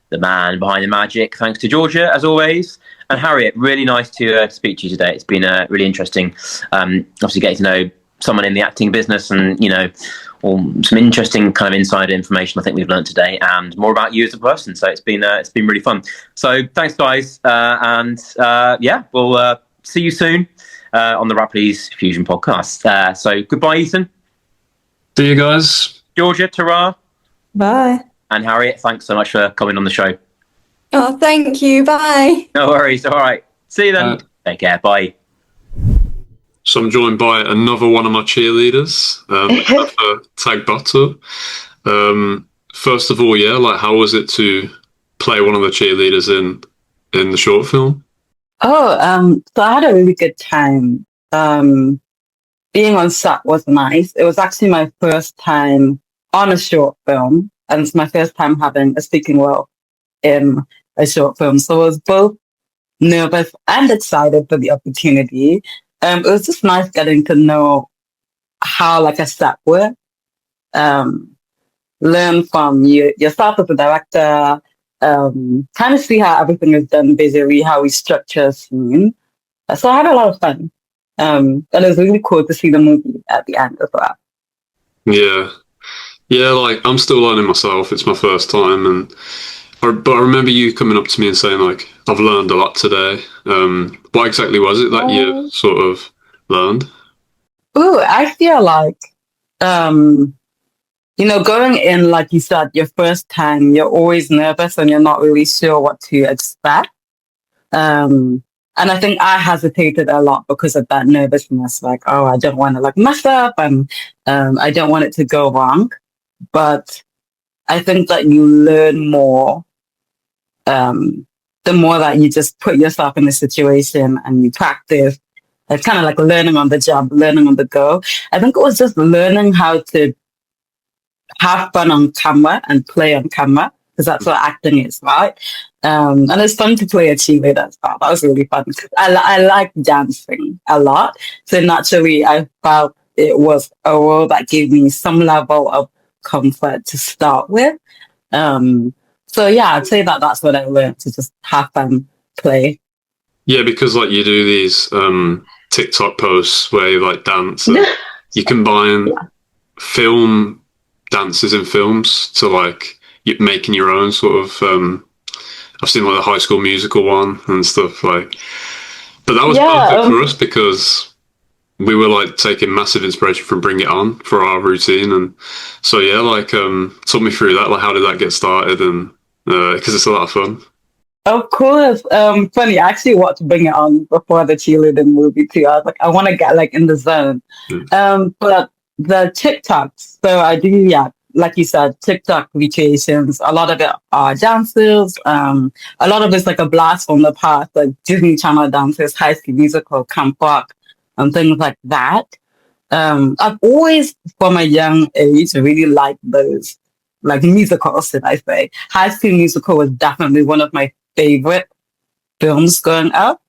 the man behind the magic. Thanks to Georgia, as always. And Harriet, really nice to speak to you today. It's been really interesting, obviously getting to know someone in the acting business and, some interesting kind of insider information I think we've learned today, and more about you as a person. So it's been really fun. So thanks, guys. We'll see you soon on the Rap Please Fusion podcast. So goodbye, Ethan. See you guys. Georgia, Tara. Bye. And Harriet, thanks so much for coming on the show. Oh, thank you. Bye. No worries. All right. See you then. Take care. Bye. So I'm joined by another one of my cheerleaders, Emefa Tagboto. First of all, how was it to play one of the cheerleaders in the short film? So I had a really good time. Being on set was nice. It was actually my first time on a short film, and it's my first time having a speaking role in a short film. So I was both nervous and excited for the opportunity. It was just nice getting to know how a set works. Learn from yourself as a director, kind of see how everything is done visually, how we structure a scene. So I had a lot of fun. And it was really cool to see the movie at the end as well. Yeah, I'm still learning myself. It's my first time, but I remember you coming up to me and saying I've learned a lot today. What exactly was it that you sort of learned? Ooh, I feel going in, like you said, your first time, you're always nervous and you're not really sure what to expect. And I think I hesitated a lot because of that nervousness, I don't want to mess up, and I don't want it to go wrong. But I think that you learn more the more that you just put yourself in the situation and you practice. It's kind of like learning on the job, learning on the go. I think it was just learning how to have fun on camera and play on camera, because that's what acting is, right? And it's fun to play a cheerleader as well. That was really fun. I like dancing a lot. So naturally, I felt it was a role that gave me some level of comfort to start with. So yeah, I'd say that that's what I learned, to just have fun, play. Yeah, because you do these TikTok posts where you dance. And you combine film dances in films to you making your own sort of. I've seen the High School Musical one and stuff but that was perfect for us because we were taking massive inspiration from Bring It On for our routine, and so talk me through that. How did that get started? And because it's a lot of fun. Of course. Funny, I actually watched Bring It On before the cheerleading movie too. I was I want to get in the zone. But the TikToks, so I do, like you said, TikTok recreations. A lot of it are dances. A lot of it's a blast from the past, Disney Channel dances, High School Musical, Camp Rock, and things like that. I've always, from a young age, really liked those, musicals, should I say. High School Musical was definitely one of my favorite films growing up.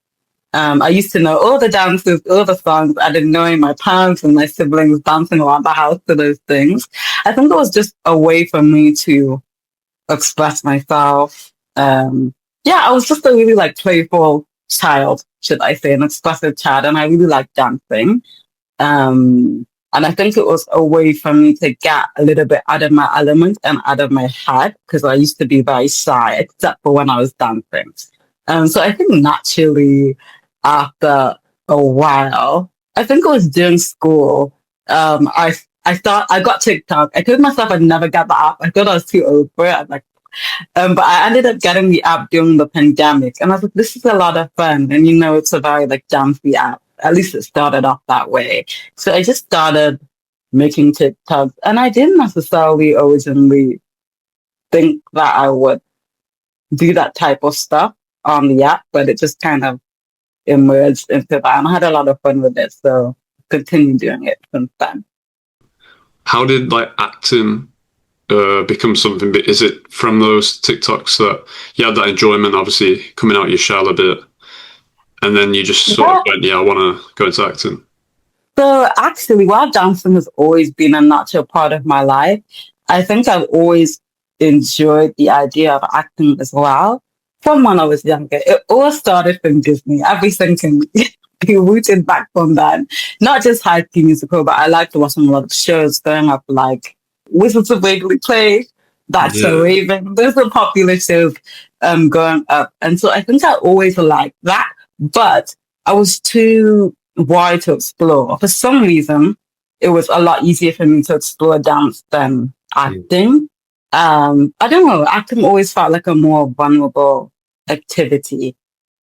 I used to know all the dances, all the songs. I didn't know my parents and my siblings dancing around the house to those things. I think it was just a way for me to express myself. I was just a really playful child, should I say, an expressive child, and I really liked dancing. And I think it was a way for me to get a little bit out of my element and out of my head, because I used to be very shy, except for when I was dancing. So I think naturally, after a while, I think it was during school, I got TikTok. I told myself I'd never get the app. I thought I was too old for it. But I ended up getting the app during the pandemic, and I was this is a lot of fun. And it's a very dancey app. At least it started off that way. So I just started making TikToks, and I didn't necessarily originally think that I would do that type of stuff on the app, but it just kind of emerged into that, and I had a lot of fun with it. So continue doing it since then. How did acting become something? Is it from those TikToks that you had that enjoyment, obviously coming out your shell a bit, and then you just sort of went, yeah, I want to go into acting? So actually, while dancing has always been a natural part of my life, I think I've always enjoyed the idea of acting as well. From when I was younger, it all started from Disney. Everything can be rooted back from that. Not just High School Musical, but I liked watching a lot of shows growing up, like Wizards of Waverly Place, That's So Raven. Those were popular shows growing up. And so I think I always liked that. But I was too wide to explore. For some reason, it was a lot easier for me to explore dance than acting. I don't know. Acting always felt like a more vulnerable activity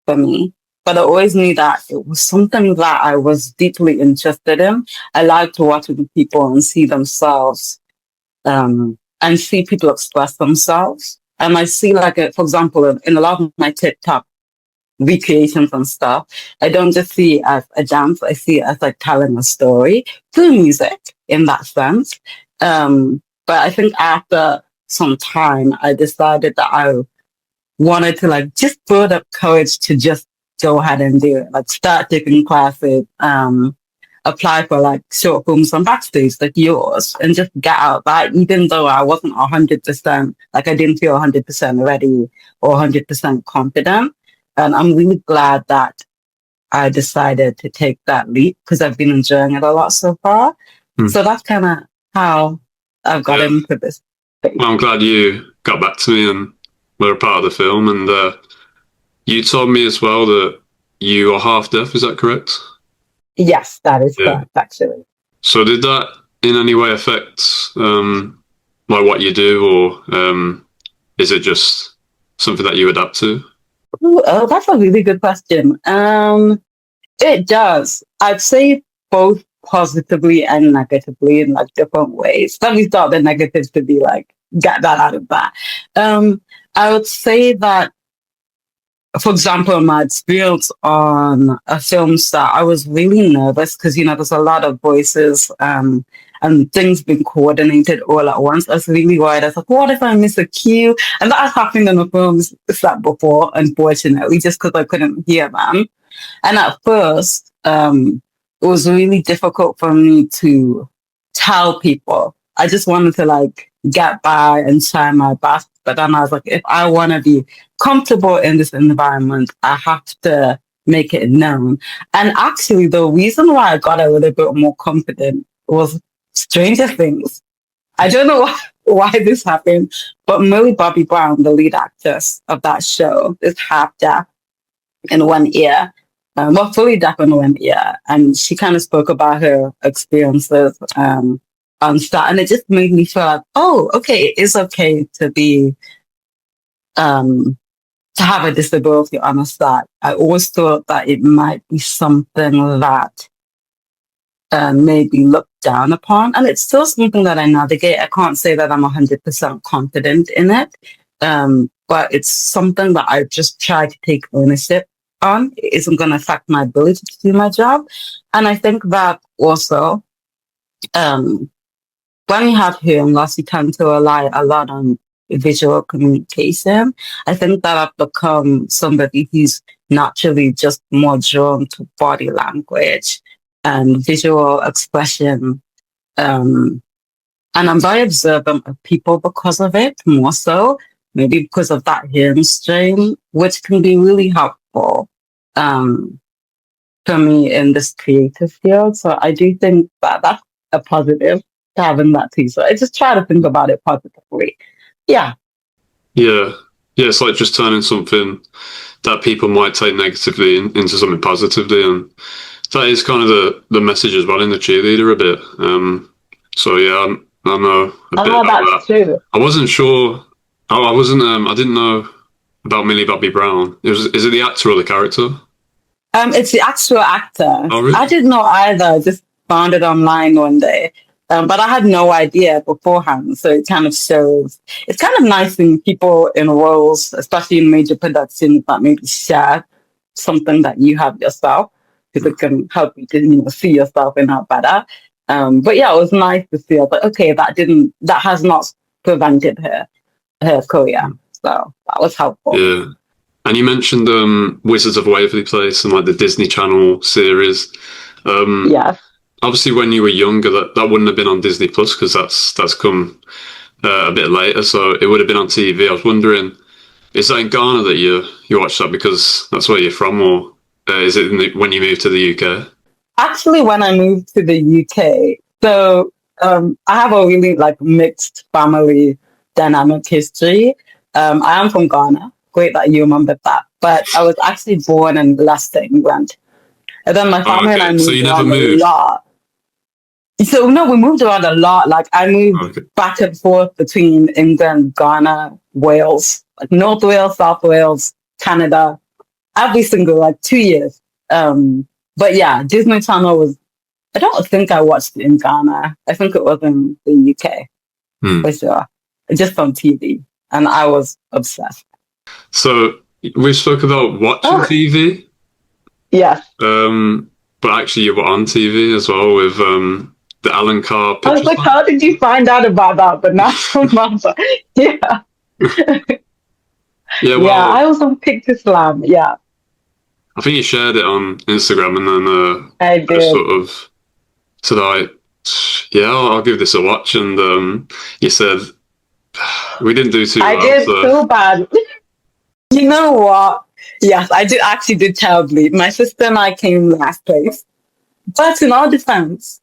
for me. But I always knew that it was something that I was deeply interested in. I like to watch people and see themselves, and see people express themselves. And I see, like, for example, in a lot of my TikTok recreations and stuff, I don't just see it as a dance, I see it as like telling a story through music in that sense. But I think after some time, I decided that I wanted to like just build up courage to just go ahead and do it, like start taking classes, apply for like short films on backstage like yours, and just get out that, even though I wasn't 100%, like I didn't feel 100% ready or 100% confident. And I'm really glad that I decided to take that leap because I've been enjoying it a lot so far. So that's kind of how I've got into this. Well, I'm glad you got back to me and were a part of the film. And you told me as well that you are half deaf. Is that correct? Yes, that is correct, actually. So did that in any way affect like what you do, or is it just something that you adapt to? Oh, that's a really good question. It does. I'd say both positively and negatively in like different ways. Let me start the negatives to be like, get that out of that. I would say that, for example, my experience on a film set, I was really nervous because, there's a lot of voices and things being coordinated all at once. I was really worried. I was like, what if I miss a cue? And that has happened in a film set before, unfortunately, just because I couldn't hear them. And at first, it was really difficult for me to tell people. I just wanted to like get by and try my best. But then I was like, if I want to be comfortable in this environment, I have to make it known. And actually, the reason why I got a little bit more confident was Stranger Things. I don't know why this happened, but Millie Bobby Brown, the lead actress of that show, is half deaf in one ear. Well, fully deaf in one ear. And she kind of spoke about her experiences on set. And it just made me feel like, oh, okay, it is okay to be, to have a disability on a set. I always thought that it might be something that may be looked down upon. And it's still something that I navigate. I can't say that I'm 100% confident in it. But it's something that I just try to take ownership on. It isn't going to affect my ability to do my job. And I think that also, when you have hearing loss, you tend to rely a lot on visual communication. I think that I've become somebody who's naturally just more drawn to body language and visual expression. And I'm very observant of people because of it, more so, maybe because of that hearing strain, which can be really helpful for me in this creative field. So I do think that that's a positive to having that too. So I just try to think about it positively. Yeah. Yeah. Yeah, it's like just turning something that people might take negatively into something positively. And that is kind of the message as well in the Cheerleader a bit. So yeah, I know a bit about that. True. I wasn't sure. I didn't know about Millie Bobby Brown. Is it the actor or the character? It's the actual actor. Oh, really? I didn't know either. I just found it online one day. But I had no idea beforehand. So it kind of shows, it's kind of nice when people in roles, especially in major productions, that maybe share something that you have yourself, because it can help you to see yourself in that better. But yeah, it was nice to see. I was like, okay, that has not prevented her career. So that was helpful. Yeah. And you mentioned Wizards of Waverly Place and like the Disney Channel series. Yes. Obviously, when you were younger, that wouldn't have been on Disney Plus because that's come a bit later. So it would have been on TV. I was wondering, is that in Ghana that you watched that because that's where you're from, or is it when you moved to the UK? Actually, when I moved to the UK, so I have a really like mixed family dynamic history. I am from Ghana. Great that you remembered that. But I was actually born in Leicester, England. And then my family and I moved so you never around moved? a lot. So no, we moved around a lot. Like I moved back and forth between England, Ghana, Wales, like North Wales, South Wales, Canada, every single like 2 years. But yeah, Disney Channel was. I don't think I watched it in Ghana. I think it was in the UK for sure, just on TV, and I was obsessed. So we spoke about watching TV. Yes. But actually, you were on TV as well with the Alan Carr picture. I was like, how did you find out about that? But now I remember. Yeah. Yeah, well, yeah, I was on Picture Slam. Yeah. I think you shared it on Instagram, and then I did. just sort of said, I'll give this a watch. And you said, we didn't do too well. I did so bad. You know what? Yes, I did terribly. My sister and I came last place. But in our defense,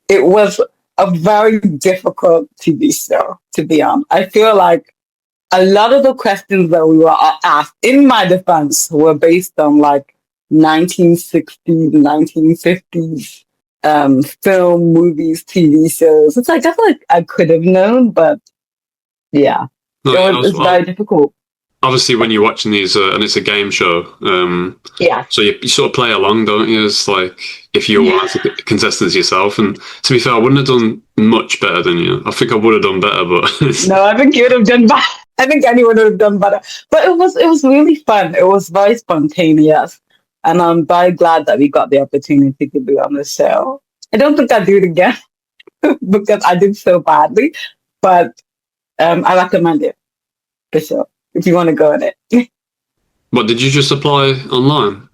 it was a very difficult TV show, to be honest. I feel like a lot of the questions that we were asked, in my defense, were based on like 1960s, 1950s film, movies, TV shows. It's like, I feel like I could have known, but yeah, it's very difficult. Obviously, when you're watching these, and it's a game show, so you sort of play along, don't you? It's like if you're one of the contestants yourself. And to be fair, I wouldn't have done much better than you. I think I would have done better, but no, I think you would have done better. I think anyone would have done better. But it was really fun. It was very spontaneous, and I'm very glad that we got the opportunity to be on the show. I don't think I'd do it again because I did so badly, but I recommend it for sure. If you want to go in it. What, did you just apply online?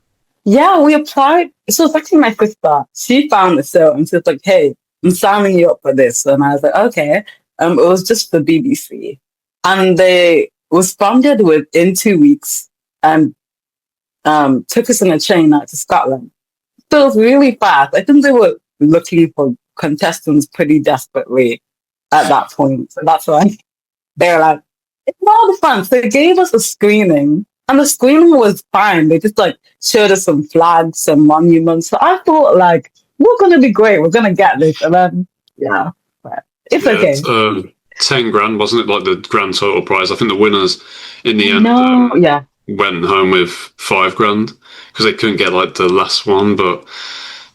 Yeah, we applied. So it's actually my sister. She found the show and she was like, hey, I'm signing you up for this. And I was like, okay. It was just the BBC. And they responded within 2 weeks and took us on a train out to Scotland. So it was really fast. I think they were looking for contestants pretty desperately at that point. So that's why they were like, it's all the fun. So they gave us a screening, and the screening was fine. They just like showed us some flags, some monuments. So I thought like, we're gonna be great. We're gonna get this, and then it's okay. It's, 10 grand, wasn't it? Like the grand total prize. I think the winners in the end went home with 5 grand because they couldn't get like the last one. But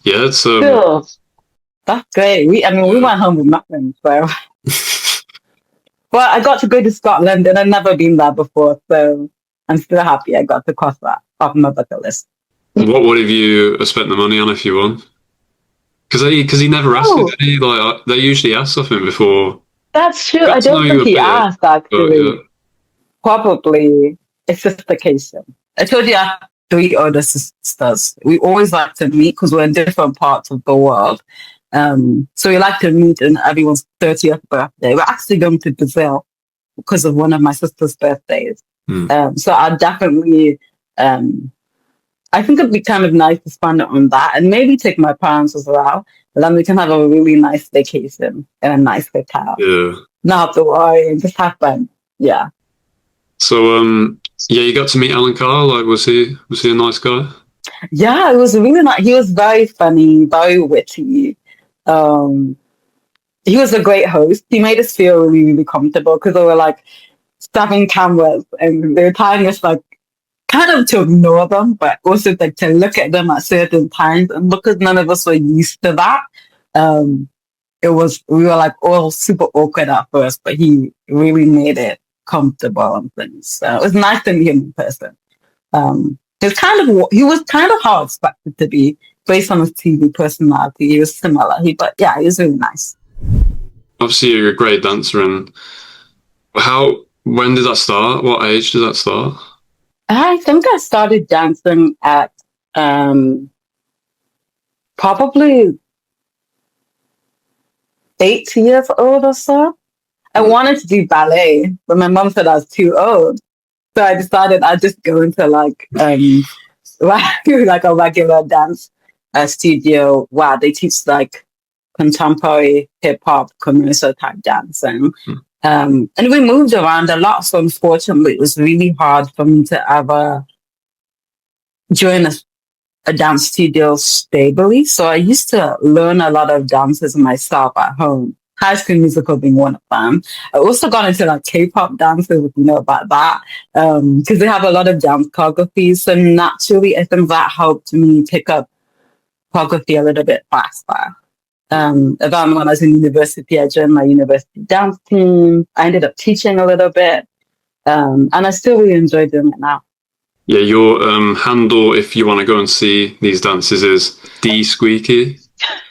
yeah, it's Still, that's great. We went home with nothing. So. Well, I got to go to Scotland and I've never been there before, so I'm still happy I got to cross that off my bucket list. What would have you spent the money on if you won? Because he never asked you, did he? Like, they usually ask something before. That's true. I don't think he asked, actually. Probably. It's just the case. I told you I have 3 older sisters. We always like to meet because we're in different parts of the world. So we like to meet on everyone's 30th birthday. We're actually going to Brazil because of one of my sister's birthdays. So I'll definitely, I think it'd be kind of nice to spend it on that and maybe take my parents as well. And then we can have a really nice vacation in a nice hotel. Yeah. Not have to worry and just have fun. Yeah. So, you got to meet Alan Carr. Like, was he a nice guy? Yeah, it was really nice. He was very funny, very witty. He was a great host. He made us feel really, really comfortable because they were like stabbing cameras and they were telling us like kind of to ignore them, but also like to look at them at certain times. And because none of us were used to that, we were like all super awkward at first, but he really made it comfortable and things. So it was nice to meet him in person. He was kind of how I expected to be. Based on his TV personality, he was similar. He was really nice. Obviously, you're a great dancer, and When did that start? What age did that start? I think I started dancing at probably 8 years old or so. I wanted to do ballet, but my mom said I was too old. So I decided I'd just go into like like a regular dance studio where they teach like contemporary hip hop commercial type dancing. And we moved around a lot, so unfortunately it was really hard for me to ever join a dance studio stably. So I used to learn a lot of dances myself at home. High School Musical being one of them. I also got into like K-pop dances, if you know about that, because they have a lot of dance choreographies. So naturally, I think that helped me pick up choreography a little bit faster. Then when I was in university, I joined my university dance team. I ended up teaching a little bit, and I still really enjoy doing it now. Yeah, your handle, if you want to go and see these dances, is D Squeaky.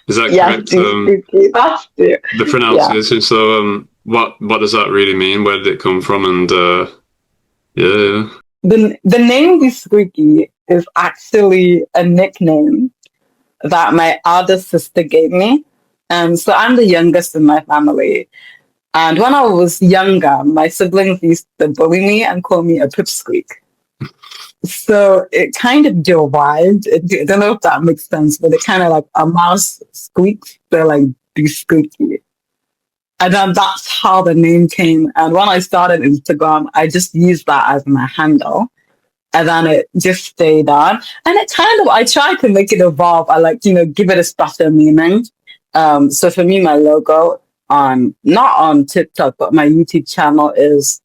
Is that correct? Squeaky. That's it. The pronunciation. Yeah. So, what does that really mean? Where did it come from? And yeah, the name D Squeaky is actually a nickname that my elder sister gave me. So I'm the youngest in my family. And when I was younger, my siblings used to bully me and call me a pipsqueak. So it kind of derived, I don't know if that makes sense, but it kind of like a mouse squeaks, they're like be squeaky. And then that's how the name came. And when I started Instagram, I just used that as my handle. And then it just stayed on. And it kind of, I tried to make it evolve. I like, give it a special meaning. So for me, my logo not on TikTok, but my YouTube channel is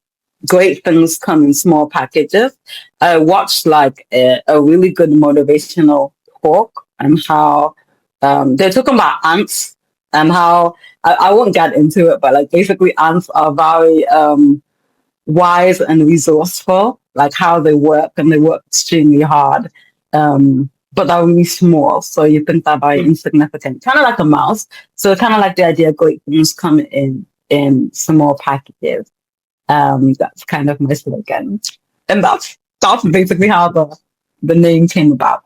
Great Things Come in Small Packages. I watched like a really good motivational talk and how they're talking about ants and how I won't get into it, but like basically ants are very wise and resourceful, like how they work, and they work extremely hard. But they're really small, so you think they're very insignificant, kind of like a mouse. So kind of like the idea of great things come in small packages. That's kind of my slogan, and that's basically how the name came about.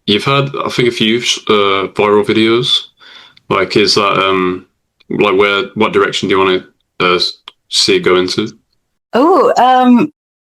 You've had, I think, a few viral videos. Like, is that what direction do you want to see it go into? Oh,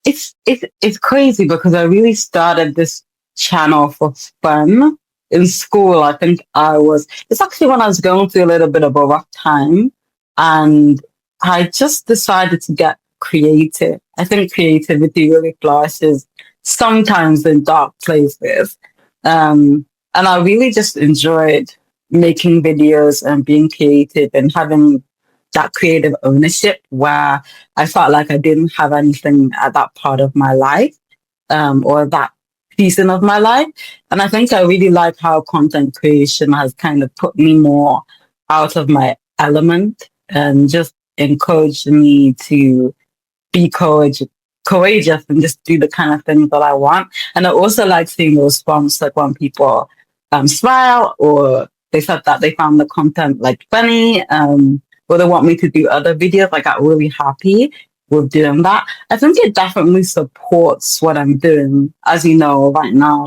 it's crazy because I really started this channel for fun. In school, I think it's actually when I was going through a little bit of a rough time, and I just decided to get creative. I think creativity really flourishes sometimes in dark places. And I really just enjoyed making videos and being creative and having that creative ownership where I felt like I didn't have anything at that part of my life, or that season of my life. And I think I really like how content creation has kind of put me more out of my element and just encouraged me to be courageous and just do the kind of things that I want. And I also like seeing the response, like when people smile, or they said that they found the content like funny, or they want me to do other videos. I got really happy with doing that. I think it definitely supports what I'm doing. As you know, right now,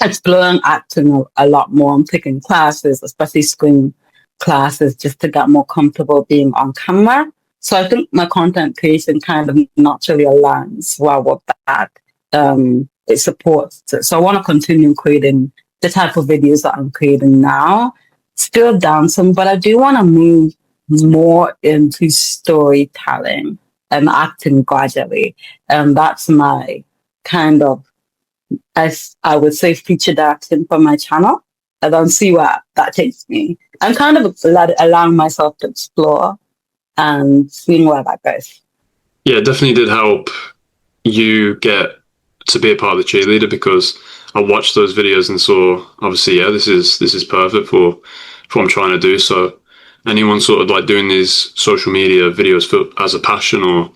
exploring acting a lot more. I'm taking classes, especially screen classes, just to get more comfortable being on camera. So I think my content creation kind of naturally aligns well with that. It supports it. So I want to continue creating the type of videos that I'm creating now. Still dancing, but I do want to move more into storytelling and acting gradually. And that's my kind of, as I would say, featured acting for my channel. I don't see where that takes me. I'm kind of allowing myself to explore and seeing where that goes. Yeah, it definitely did help you get to be a part of the Cheerleader, because I watched those videos and saw, obviously, yeah, this is perfect for what I'm trying to do. So anyone sort of like doing these social media videos as a passion or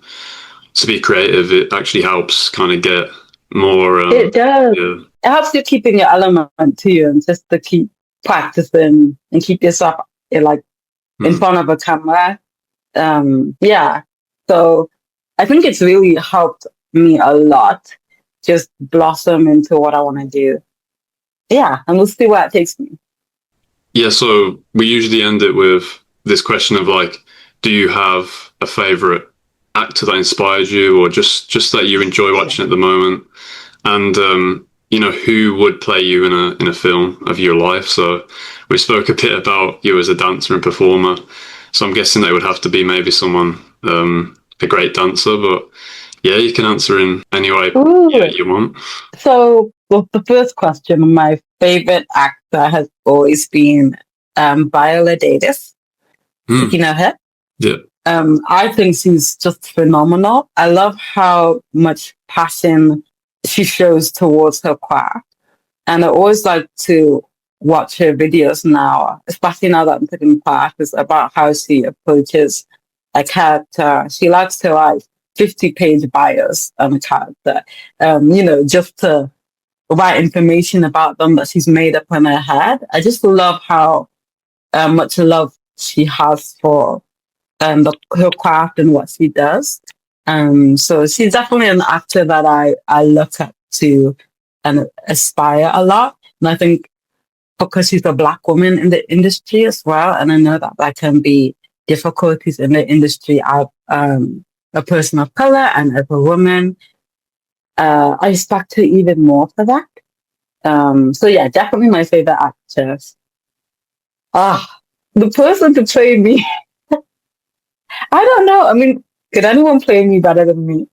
to be creative, it actually helps kind of get more. It does. Yeah. It helps you keep in your element too, and just to keep practicing and keep yourself in front of a camera. Yeah, So I think it's really helped me a lot just blossom into what I want to do. Yeah, and we'll see where it takes me. Yeah, so we usually end it with this question of like, do you have a favorite actor that inspired you, or just that you enjoy watching at the moment? And you know, who would play you in a film of your life? So we spoke a bit about you as a dancer and performer. So I'm guessing they would have to be maybe someone a great dancer, but yeah, you can answer in any way you want. So, well, the first question, my favorite actor has always been Viola Davis. You know her? Yeah. I think she's just phenomenal. I love how much passion she shows towards her craft. And I always like to watch her videos now, especially now that I'm taking classes, about how she approaches a character. She likes to write 50-page bios on a character, you know, just to write information about them that she's made up in her head. I just love how much love she has for her craft and what she does. So she's definitely an actor that I look up to and aspire a lot. And I think because she's a Black woman in the industry as well, and I know that there can be difficulties in the industry as a person of color and as a woman, I respect her even more for that. So yeah, definitely my favorite actress. The person to play me, I don't know. I mean, could anyone play me better than me?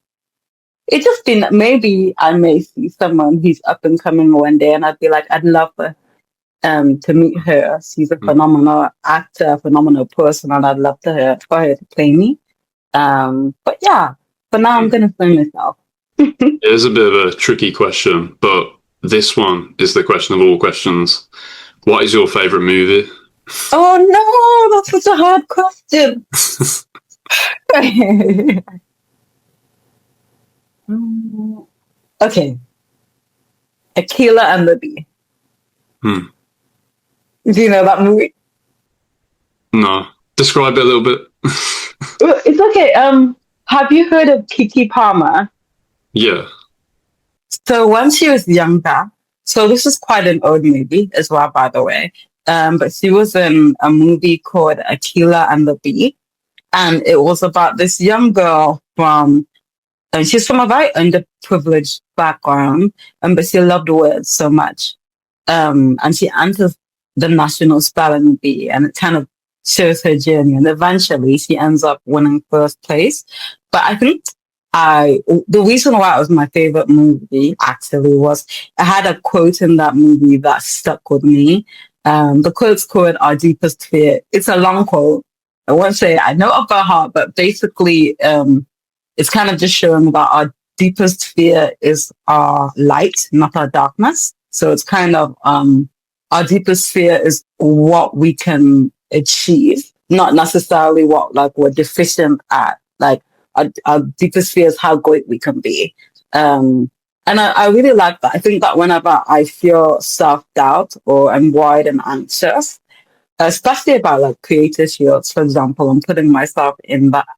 It's just been, maybe I may see someone who's up and coming one day and I'd be like, I'd love to meet her. She's a phenomenal actor, a phenomenal person, and I'd love for her to play me. But yeah, for now I'm going to play myself. It is a bit of a tricky question, but this one is the question of all questions. What is your favourite movie? Oh no, that's such a hard question. Okay. Aquila and the Bee. Do you know that movie? No. Describe it a little bit. It's okay. Have you heard of Kiki Palmer? Yeah. So when she was younger, so this is quite an old movie as well, by the way. But she was in a movie called Aquila and the Bee. And it was about this young girl and she's from a very underprivileged background, but she loved words so much. And she enters the National Spelling Bee, and it kind of shows her journey. And eventually she ends up winning first place. But I think the reason why it was my favorite movie actually was I had a quote in that movie that stuck with me. The quote's called "Our Deepest Fear." It's a long quote. I won't say I know it by heart, but basically, it's kind of just showing that our deepest fear is our light, not our darkness. So it's kind of our deepest fear is what we can achieve, not necessarily what like we're deficient at. Like our deepest fear is how great we can be. And I really like that. I think that whenever I feel self-doubt or I'm worried and anxious, especially about like creative fields, for example, I'm putting myself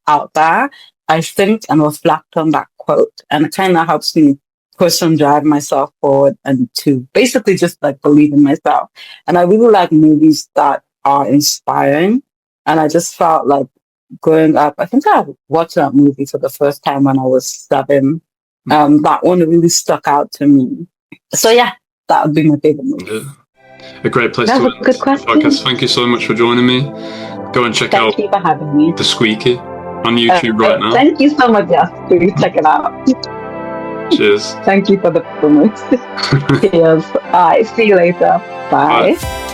out there, I think and reflect on that quote, and it kind of helps me push and drive myself forward and to basically just like believe in myself. And I really like movies that are inspiring. And I just felt like growing up, I think I watched that movie for the first time when I was 7. That one really stuck out to me. So yeah, that would be my favorite movie. Yeah. A great place That's to a end good the question. podcast. Thank you so much for joining me. Go and check out Thank you for having me. The Squeaky on YouTube right now. Thank you so much, yes. Please check it out. Cheers. Thank you for the promote. Cheers. All right, see you later. Bye. Bye.